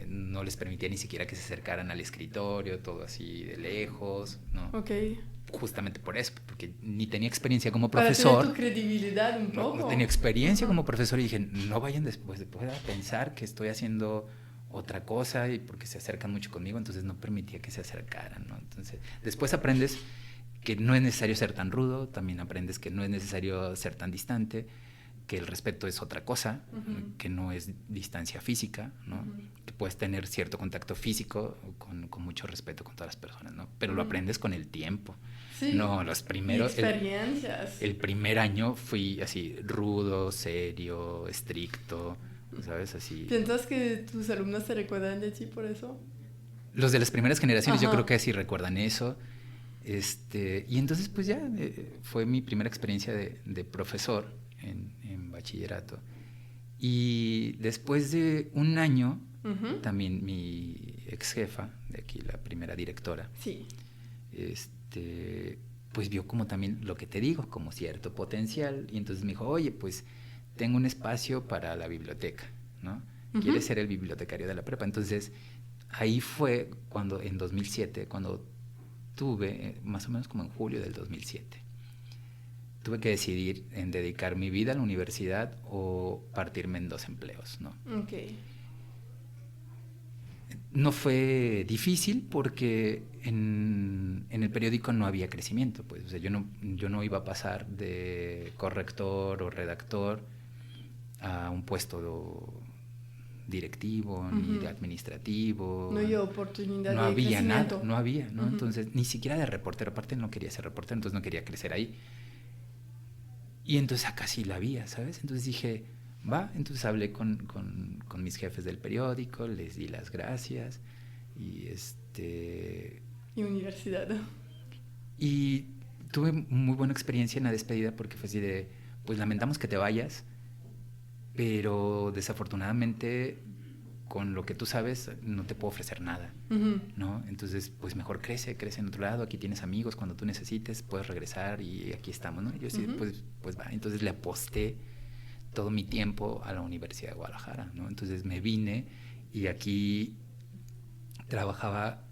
no les permitía ni siquiera que se acercaran al escritorio, todo así de lejos, ¿no? Okay. Justamente por eso, porque ni tenía experiencia como profesor. Para tener tu credibilidad un poco. No tenía experiencia como profesor y dije, no vayan después a pensar que estoy haciendo otra cosa y porque se acercan mucho conmigo, entonces no permitía que se acercaran, ¿no? Entonces, después aprendes que no es necesario ser tan rudo, también aprendes que no es necesario ser tan distante, que el respeto es otra cosa, que no es distancia física, ¿no? Que puedes tener cierto contacto físico con mucho respeto con todas las personas, ¿no? Pero lo aprendes con el tiempo. Sí. No, los primeros... experiencias. El primer año fui así rudo, serio, estricto, ¿sabes? Así. ¿Piensas que tus alumnos se recuerdan de ti por eso? Los de las primeras generaciones yo creo que sí recuerdan eso. Y entonces pues ya fue mi primera experiencia de profesor en bachillerato. Y después de un año, también mi ex jefa, de aquí la primera directora, sí. Pues vio como también lo que te digo, como cierto potencial, y entonces me dijo, oye, pues tengo un espacio para la biblioteca, ¿no? ¿Quieres ser el bibliotecario de la prepa? Entonces ahí fue cuando, en 2007, cuando tuve, más o menos como en julio del 2007, tuve que decidir en dedicar mi vida a la universidad o partirme en 2 empleos, ¿no? Okay. No fue difícil porque en el periódico no había crecimiento, pues, o sea, yo no iba a pasar de corrector o redactor a un puesto directivo ni de administrativo. No había oportunidad no de había crecimiento. Nada, no había, ¿no? Entonces, ni siquiera de reportero, aparte no quería ser reportero, entonces no quería crecer ahí. Y entonces acá sí la había, ¿sabes? Entonces dije, va, entonces hablé con mis jefes del periódico, les di las gracias y Y universidad. Y tuve muy buena experiencia en la despedida porque fue así de, pues lamentamos que te vayas, pero desafortunadamente con lo que tú sabes no te puedo ofrecer nada, ¿no? Entonces, pues mejor crece en otro lado, aquí tienes amigos, cuando tú necesites puedes regresar y aquí estamos, ¿no? Y yo sí, pues va, entonces le aposté todo mi tiempo a la Universidad de Guadalajara, ¿no? Entonces me vine y aquí trabajaba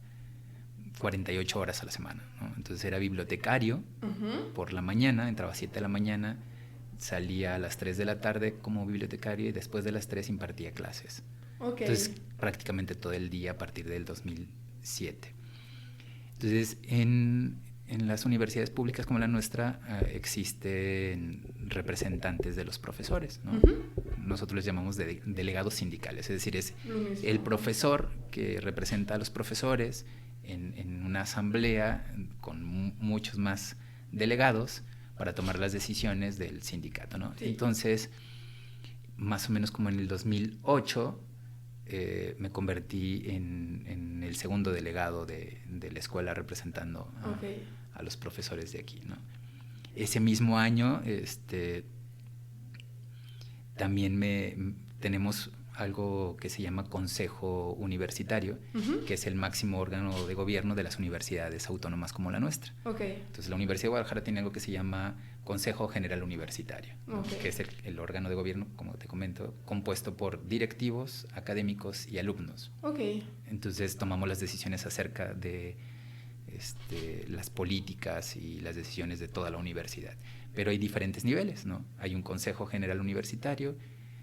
48 horas a la semana, ¿no? Entonces era bibliotecario por la mañana, entraba a 7 de la mañana, salía a las 3 de la tarde como bibliotecario y después de las 3 impartía clases. Okay. Entonces prácticamente todo el día a partir del 2007. Entonces en las universidades públicas como la nuestra existen representantes de los profesores, ¿no? Nosotros les llamamos delegados sindicales, es decir, es el profesor que representa a los profesores en una asamblea con muchos más delegados para tomar las decisiones del sindicato, ¿no? Sí. Entonces, más o menos como en el 2008, me convertí en el segundo delegado de la escuela representando a los profesores de aquí, ¿no? Ese mismo año también tenemos algo que se llama Consejo Universitario, que es el máximo órgano de gobierno de las universidades autónomas como la nuestra. Entonces la Universidad de Guadalajara tiene algo que se llama Consejo General Universitario, ¿no? Que es el órgano de gobierno, como te comento, compuesto por directivos, académicos y alumnos. Entonces tomamos las decisiones acerca de las políticas y las decisiones de toda la universidad. Pero hay diferentes niveles, ¿no? Hay un Consejo General Universitario.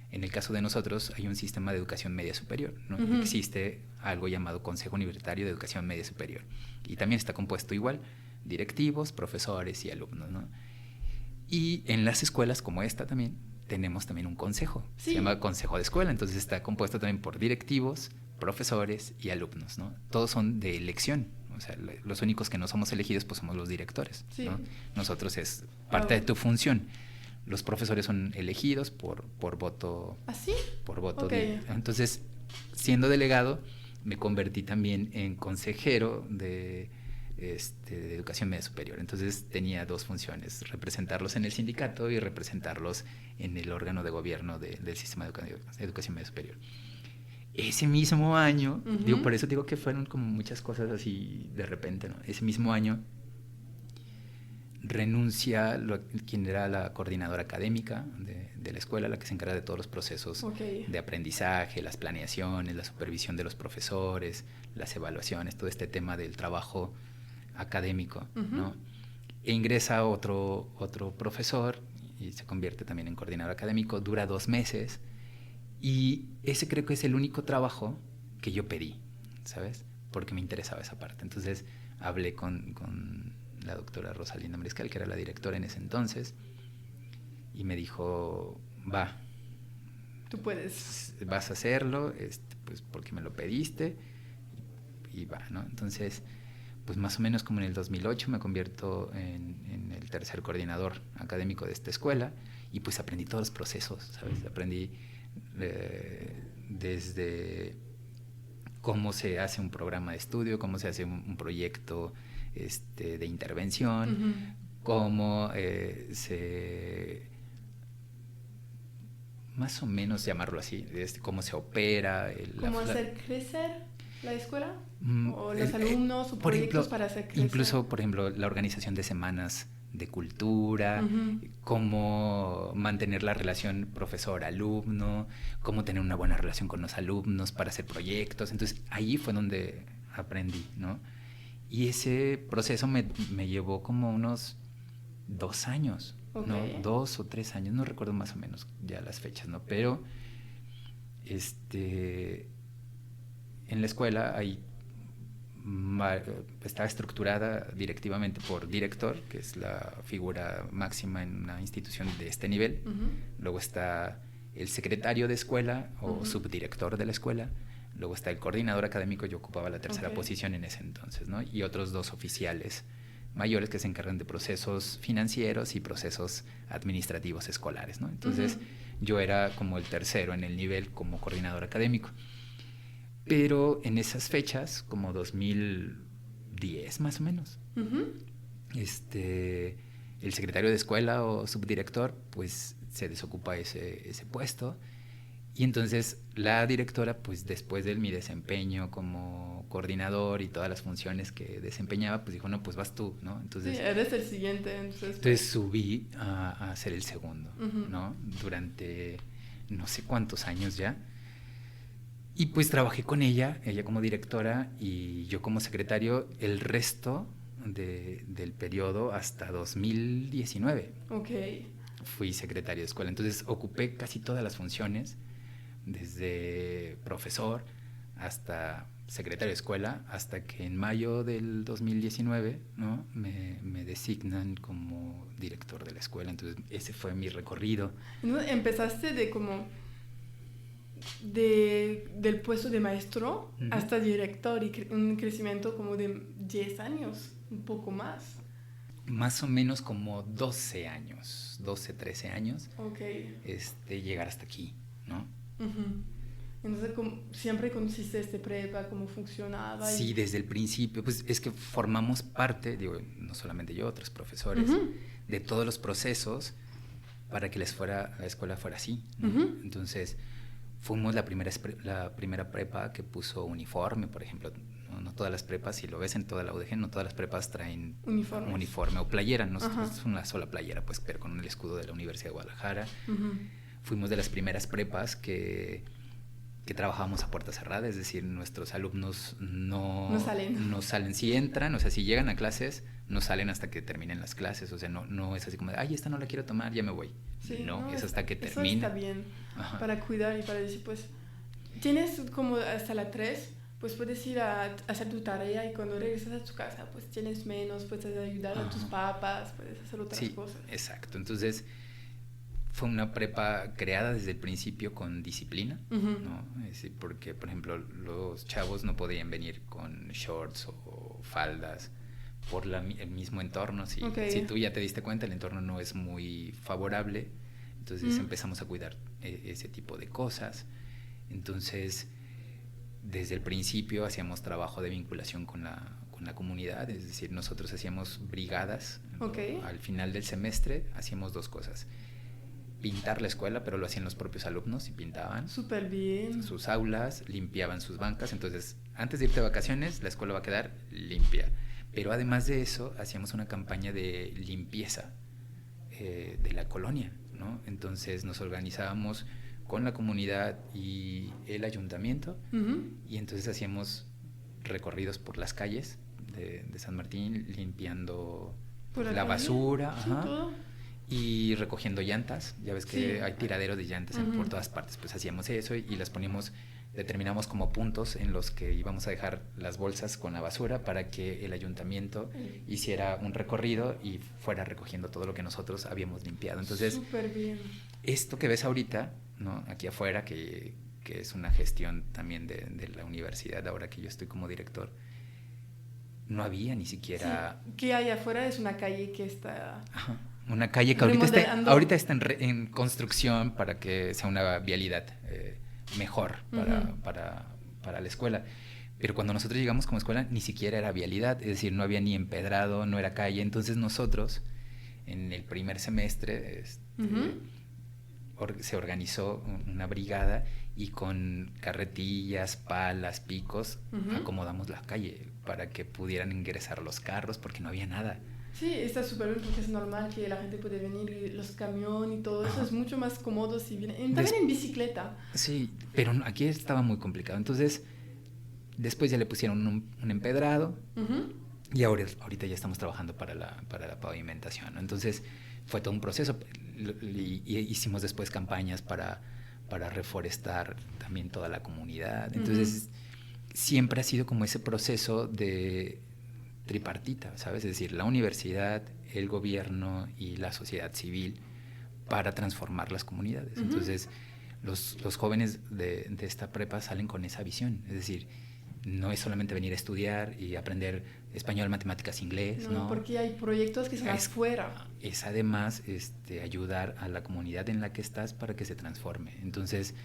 En el caso de nosotros hay un sistema de educación media superior, ¿no? Existe algo llamado Consejo Universitario de Educación Media Superior. Y también está compuesto igual, directivos, profesores y alumnos, ¿no? Y en las escuelas como esta también tenemos también un consejo. Se llama Consejo de Escuela. Entonces está compuesto también por directivos, profesores y alumnos, ¿no? Todos son de elección. O sea, los únicos que no somos elegidos pues somos los directores, ¿no? Nosotros es parte de tu función. Los profesores son elegidos por voto. ¿Ah, sí? Por voto. Entonces, siendo delegado, me convertí también en consejero de educación media superior. Entonces tenía dos funciones: representarlos en el sindicato y representarlos en el órgano de gobierno del sistema de educación media superior. Ese mismo año, por eso digo que fueron como muchas cosas así de repente, ¿no? Ese mismo año renuncia quien era la coordinadora académica de la escuela, la que se encarga de todos los procesos de aprendizaje, las planeaciones, la supervisión de los profesores, las evaluaciones, todo este tema del trabajo académico, ¿no? E ingresa otro profesor y se convierte también en coordinador académico, dura 2 meses y ese creo que es el único trabajo que yo pedí, ¿sabes? Porque me interesaba esa parte. Entonces hablé con la doctora Rosalinda Mariscal, que era la directora en ese entonces, y me dijo, va. Tú puedes. Vas a hacerlo, pues porque me lo pediste, y va, ¿no? Entonces, pues más o menos como en el 2008 me convierto en el tercer coordinador académico de esta escuela, y pues aprendí todos los procesos, ¿sabes? Aprendí desde cómo se hace un programa de estudio, cómo se hace un proyecto de intervención, cómo más o menos llamarlo así, cómo se opera. ¿Cómo hacer crecer la escuela? ¿O los alumnos o proyectos ejemplo, para hacer crecer? Incluso, por ejemplo, la organización de semanas de cultura, cómo mantener la relación profesor-alumno, cómo tener una buena relación con los alumnos para hacer proyectos. Entonces, ahí fue donde aprendí, ¿no? Y ese proceso me llevó como unos 2 años, ¿no? 2 o 3 años, no recuerdo más o menos ya las fechas, ¿no? Pero en la escuela está estructurada directivamente por director, que es la figura máxima en una institución de este nivel. Luego está el secretario de escuela o subdirector de la escuela. Luego está el coordinador académico, yo ocupaba la tercera posición en ese entonces, ¿no? Y otros 2 oficiales mayores que se encargan de procesos financieros y procesos administrativos escolares, ¿no? Entonces yo era como el tercero en el nivel como coordinador académico. Pero en esas fechas, como 2010 más o menos, el secretario de escuela o subdirector pues se desocupa ese puesto. Y entonces la directora, pues después de mi desempeño como coordinador y todas las funciones que desempeñaba, pues dijo, no, pues vas tú, ¿no? Entonces, sí, eres el siguiente. Entonces subí a ser el segundo, ¿no? Durante no sé cuántos años ya. Y pues trabajé con ella como directora y yo como secretario el resto del periodo hasta 2019. Fui secretario de escuela, entonces ocupé casi todas las funciones, desde profesor hasta secretario de escuela, hasta que en mayo del 2019, ¿no? me designan como director de la escuela. Entonces ese fue mi recorrido. Empezaste del puesto de maestro hasta director, y un crecimiento como de 10 años, un poco más. Más o menos como 12 años, 12, 13 años, llegar hasta aquí, ¿no? Entonces, siempre conociste este prepa, cómo funcionaba. Sí, desde el principio, pues es que formamos parte, digo, no solamente yo, otros profesores, de todos los procesos para que la escuela fuera así, ¿no? Entonces, fuimos la primera prepa que puso uniforme, por ejemplo. No todas las prepas, si lo ves en toda la UDG, no todas las prepas traen uniforme o playera. Nosotros es una sola playera, pues, pero con el escudo de la Universidad de Guadalajara. Fuimos de las primeras prepas que trabajábamos a puerta cerrada, es decir, nuestros alumnos no salen, sí entran, o sea, si llegan a clases, no salen hasta que terminen las clases, o sea, no es así como de, ay, esta no la quiero tomar, ya me voy. Sí, no, es hasta que termine. Eso está bien, para cuidar y para decir, pues, tienes como hasta la 3, pues puedes ir a hacer tu tarea y cuando regresas a tu casa, pues tienes menos, puedes ayudar a tus papás, puedes hacer otras cosas. Exacto, entonces fue una prepa creada desde el principio con disciplina, ¿no? Es decir, porque, por ejemplo, los chavos no podían venir con shorts o faldas por el mismo entorno. Si tú ya te diste cuenta, el entorno no es muy favorable, entonces empezamos a cuidar ese tipo de cosas. Entonces, desde el principio hacíamos trabajo de vinculación con la comunidad, es decir, nosotros hacíamos brigadas. Al final del semestre hacíamos 2 cosas. Pintar la escuela, pero lo hacían los propios alumnos y pintaban súper bien sus aulas, limpiaban sus bancas. Entonces, antes de irte de vacaciones, la escuela va a quedar limpia. Pero además de eso, hacíamos una campaña de limpieza de la colonia, ¿no? Entonces, nos organizábamos con la comunidad y el ayuntamiento, y entonces hacíamos recorridos por las calles de San Martín, limpiando la basura, y recogiendo llantas. Ya ves que hay tiraderos de llantas por todas partes. Pues hacíamos eso y las poníamos, determinamos como puntos en los que íbamos a dejar las bolsas con la basura para que el ayuntamiento hiciera un recorrido y fuera recogiendo todo lo que nosotros habíamos limpiado. Entonces, súper bien. Esto que ves ahorita, ¿no? Aquí afuera, que es una gestión también de la universidad, ahora que yo estoy como director, no había ni siquiera... Sí, que hay afuera es una calle que está... Una calle que ahorita está en construcción para que sea una vialidad mejor para la escuela. Pero cuando nosotros llegamos como escuela ni siquiera era vialidad, es decir, no había ni empedrado, no era calle. Entonces nosotros, en el primer semestre, se organizó una brigada y con carretillas, palas, picos, acomodamos la calle para que pudieran ingresar los carros porque no había nada. Sí, está súper bien porque es normal que la gente puede venir y los camiones y todo eso es mucho más cómodo si vienen. También en bicicleta. Sí, pero aquí estaba muy complicado. Entonces, después ya le pusieron un empedrado y ahorita ya estamos trabajando para la pavimentación, ¿no? Entonces, fue todo un proceso y hicimos después campañas para reforestar también toda la comunidad. Entonces, siempre ha sido como ese proceso de tripartita, ¿sabes? Es decir, la universidad, el gobierno y la sociedad civil para transformar las comunidades. Entonces, los jóvenes de esta prepa salen con esa visión. Es decir, no es solamente venir a estudiar y aprender español, matemáticas, inglés, ¿no? Porque hay proyectos que son afuera. Es además ayudar a la comunidad en la que estás para que se transforme. Entonces,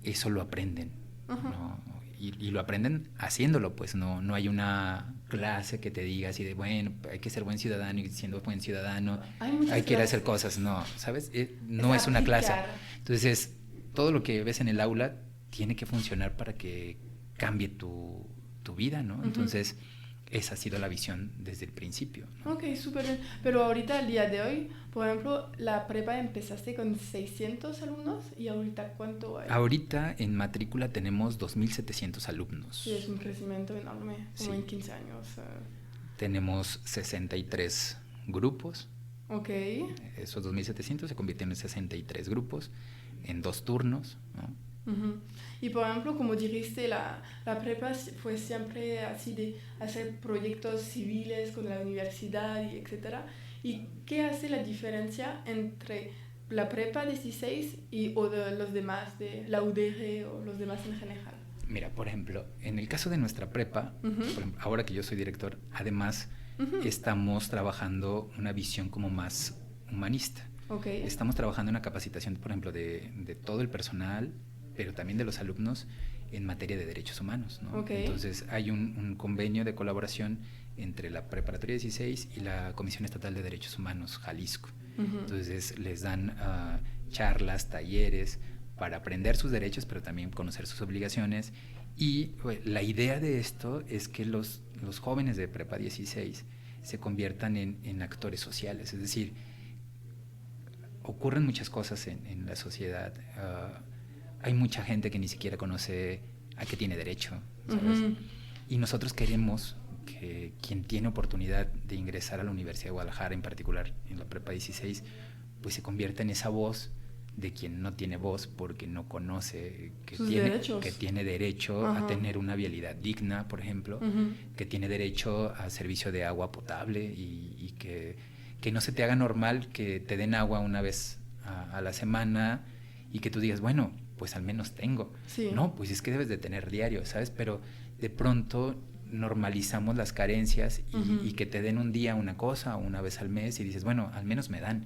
eso lo aprenden, ¿no? Y lo aprenden haciéndolo, pues no hay una clase que te diga así de, bueno, hay que ser buen ciudadano y siendo buen ciudadano hay que ir a hacer cosas, no, ¿sabes? No es una clase. Entonces, todo lo que ves en el aula tiene que funcionar para que cambie tu vida, ¿no? Entonces, esa ha sido la visión desde el principio, ¿no? Ok, súper bien. Pero ahorita, al día de hoy, por ejemplo, la prepa empezaste con 600 alumnos y ahorita, ¿cuánto hay? Ahorita en matrícula tenemos 2,700 alumnos. Sí, es un crecimiento enorme, como en 15 años. Tenemos 63 grupos. Ok. Esos 2,700 se convirtieron en 63 grupos en 2 turnos, ¿no? Y por ejemplo, como dijiste, la prepa fue siempre así de hacer proyectos civiles con la universidad y etcétera. ¿Y qué hace la diferencia entre la prepa 16 o de los demás, de la UDG o los demás en general? Mira, por ejemplo, en el caso de nuestra prepa, por ejemplo, ahora que yo soy director, además estamos trabajando una visión como más humanista. Okay. Estamos trabajando en una capacitación, por ejemplo, de todo el personal pero también de los alumnos en materia de derechos humanos, ¿no? Okay. Entonces hay un convenio de colaboración entre la Preparatoria 16 y la Comisión Estatal de Derechos Humanos, Jalisco. Entonces les dan charlas, talleres para aprender sus derechos, pero también conocer sus obligaciones. Y la idea de esto es que los jóvenes de Prepa 16 se conviertan en actores sociales, es decir, ocurren muchas cosas en la sociedad. Hay mucha gente que ni siquiera conoce a qué tiene derecho, ¿sabes? Y nosotros queremos que quien tiene oportunidad de ingresar a la Universidad de Guadalajara, en particular en la Prepa 16, pues se convierta en esa voz de quien no tiene voz porque no conoce que tiene derecho a tener una vialidad digna, por ejemplo, que tiene derecho a servicio de agua potable y que no se te haga normal que te den agua una vez a la semana y que tú digas, bueno, pues al menos tengo. Sí. No, pues es que debes de tener diario, ¿sabes? Pero de pronto normalizamos las carencias y que te den un día una cosa o una vez al mes y dices, bueno, al menos me dan.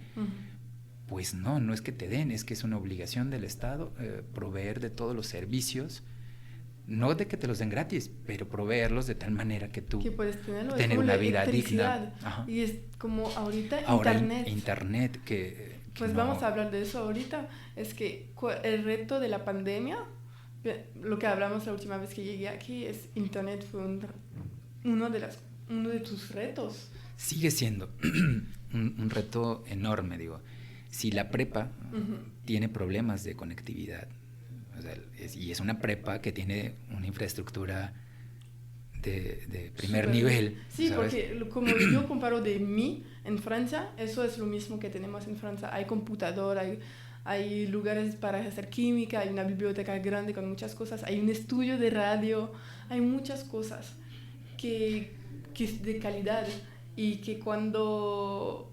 Pues no es que te den, es que es una obligación del Estado proveer de todos los servicios, no de que te los den gratis, pero proveerlos de tal manera que tú puedes tener una vida digna. Y es como ahora Internet que pues no. Vamos a hablar de eso ahorita. Es que el reto de la pandemia, lo que hablamos la última vez que llegué aquí, es Internet fue uno de tus retos. Sigue siendo un reto enorme, digo. Si la prepa tiene problemas de conectividad, o sea, y es una prepa que tiene una infraestructura de primer nivel. Sí, ¿sabes? Porque como yo comparo de mí en Francia, eso es lo mismo que tenemos en Francia. Hay computador, hay lugares para hacer química, hay una biblioteca grande con muchas cosas, hay un estudio de radio, hay muchas cosas que es de calidad y que cuando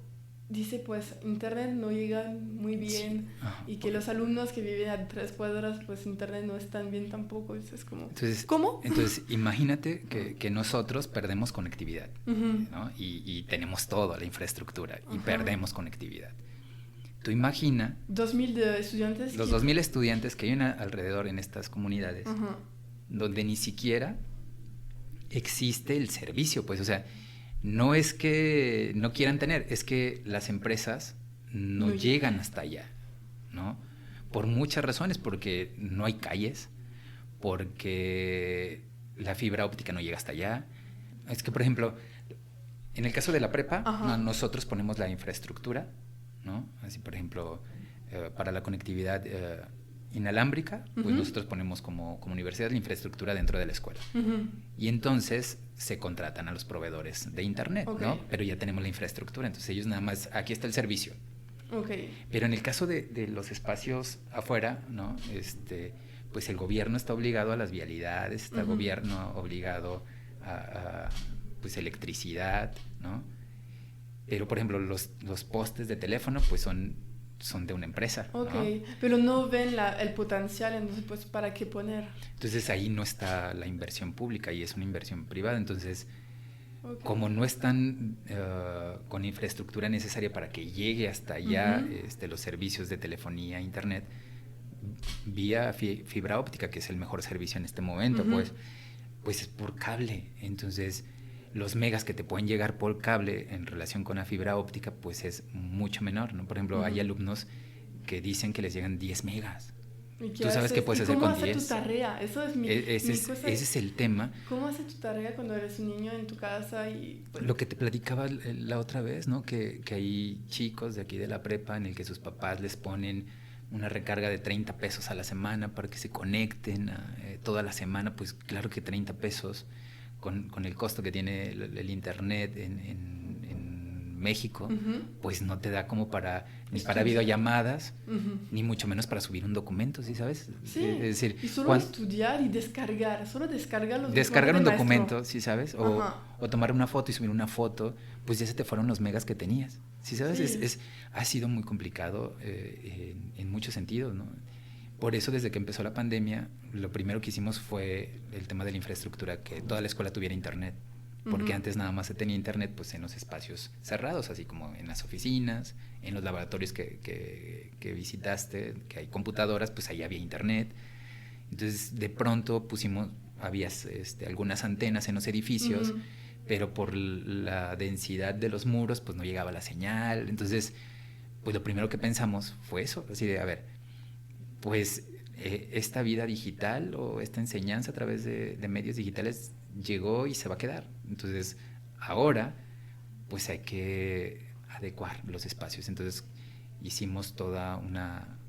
dice pues internet no llega muy bien y que los alumnos que viven a 3 cuadras pues internet no están bien tampoco. Es como, entonces, ¿cómo? Entonces imagínate que nosotros perdemos conectividad, ¿no? Y tenemos toda la infraestructura y perdemos conectividad. Tú imagina 2,000 de estudiantes. Los 2,000 estudiantes que hay alrededor en estas comunidades donde ni siquiera existe el servicio, pues, o sea, no es que no quieran tener, es que las empresas no llegan hasta allá, ¿no? Por muchas razones, porque no hay calles, porque la fibra óptica no llega hasta allá. Es que, por ejemplo, en el caso de la prepa, nosotros ponemos la infraestructura, ¿no? Así, por ejemplo, para la conectividad inalámbrica, pues nosotros ponemos como universidad la infraestructura dentro de la escuela. Y entonces se contratan a los proveedores de internet, ¿no? Pero ya tenemos la infraestructura, entonces ellos nada más, aquí está el servicio. Pero en el caso de los espacios afuera, ¿no? Pues el gobierno está obligado a las vialidades, está el gobierno obligado a pues electricidad, ¿no? Pero, por ejemplo, los postes de teléfono, pues son de una empresa, ¿no? Pero no ven el potencial, entonces, pues, ¿para qué poner? Entonces, ahí no está la inversión pública y es una inversión privada. Entonces, como no están con infraestructura necesaria para que llegue hasta allá los servicios de telefonía, internet, vía fibra óptica, que es el mejor servicio en este momento, pues es por cable. Entonces, los megas que te pueden llegar por cable en relación con la fibra óptica, pues es mucho menor, ¿no? Por ejemplo, hay alumnos que dicen que les llegan 10 megas. ¿Tú sabes qué puedes hacer con 10? ¿Cómo haces tu tarea? Eso es mi cosa. Ese es el tema. ¿Cómo haces tu tarea cuando eres un niño en tu casa? Pues, lo que te platicaba la otra vez, ¿no? Que hay chicos de aquí de la prepa en el que sus papás les ponen una recarga de 30 pesos a la semana para que se conecten toda la semana. Pues claro que 30 pesos con el costo que tiene el internet en México, pues no te da como ni para videollamadas, ni mucho menos para subir un documento, ¿sí sabes? Sí, es decir, y solo estudiar y descargar, descargar un documento, ¿sí sabes? O tomar una foto y subir una foto, pues ya se te fueron los megas que tenías, ¿sí sabes? Sí. Ha sido muy complicado en muchos sentidos, ¿no? Por eso, desde que empezó la pandemia, lo primero que hicimos fue el tema de la infraestructura, que toda la escuela tuviera internet, porque antes nada más se tenía internet pues en los espacios cerrados, así como en las oficinas, en los laboratorios que visitaste, que hay computadoras, pues ahí había internet, Entonces, de pronto había algunas antenas en los edificios, pero por la densidad de los muros, pues no llegaba la señal. Entonces, pues lo primero que pensamos fue eso, así de, a ver, pues esta vida digital o esta enseñanza a través de medios digitales llegó y se va a quedar. Entonces, ahora, pues hay que adecuar los espacios. Entonces, hicimos toda una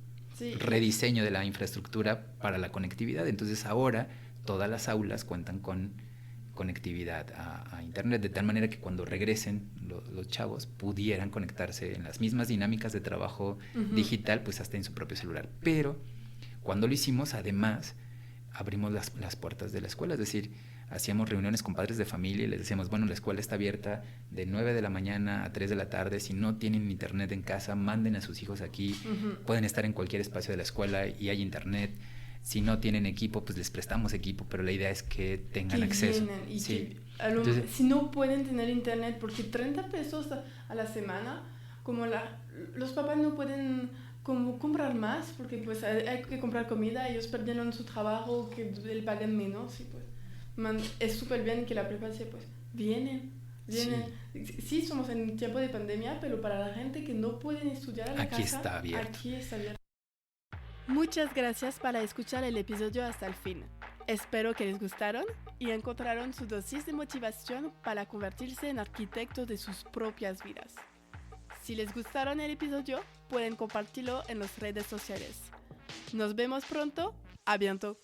rediseño de la infraestructura para la conectividad. Entonces, ahora todas las aulas cuentan con conectividad a internet, de tal manera que cuando regresen los chavos pudieran conectarse en las mismas dinámicas de trabajo digital, pues hasta en su propio celular. Pero cuando lo hicimos, además, abrimos las puertas de la escuela, es decir, hacíamos reuniones con padres de familia y les decíamos, bueno, la escuela está abierta de 9 de la mañana a 3 de la tarde, si no tienen internet en casa, manden a sus hijos aquí, pueden estar en cualquier espacio de la escuela y hay internet. Si no tienen equipo, pues les prestamos equipo, pero la idea es que tengan acceso. Y sí. Entonces, si no pueden tener internet, porque 30 pesos a la semana, como los papás no pueden como comprar más, porque pues hay que comprar comida, ellos perdieron su trabajo, que le pagan menos, y pues es súper bien que la prepa pues vienen. Sí, somos en tiempo de pandemia, pero para la gente que no pueden estudiar a la aquí casa, está abierto. Aquí está abierto. Muchas gracias para escuchar el episodio hasta el fin. Espero que les gustaron y encontraron su dosis de motivación para convertirse en arquitectos de sus propias vidas. Si les gustaron el episodio, pueden compartirlo en las redes sociales. Nos vemos pronto. A bientôt.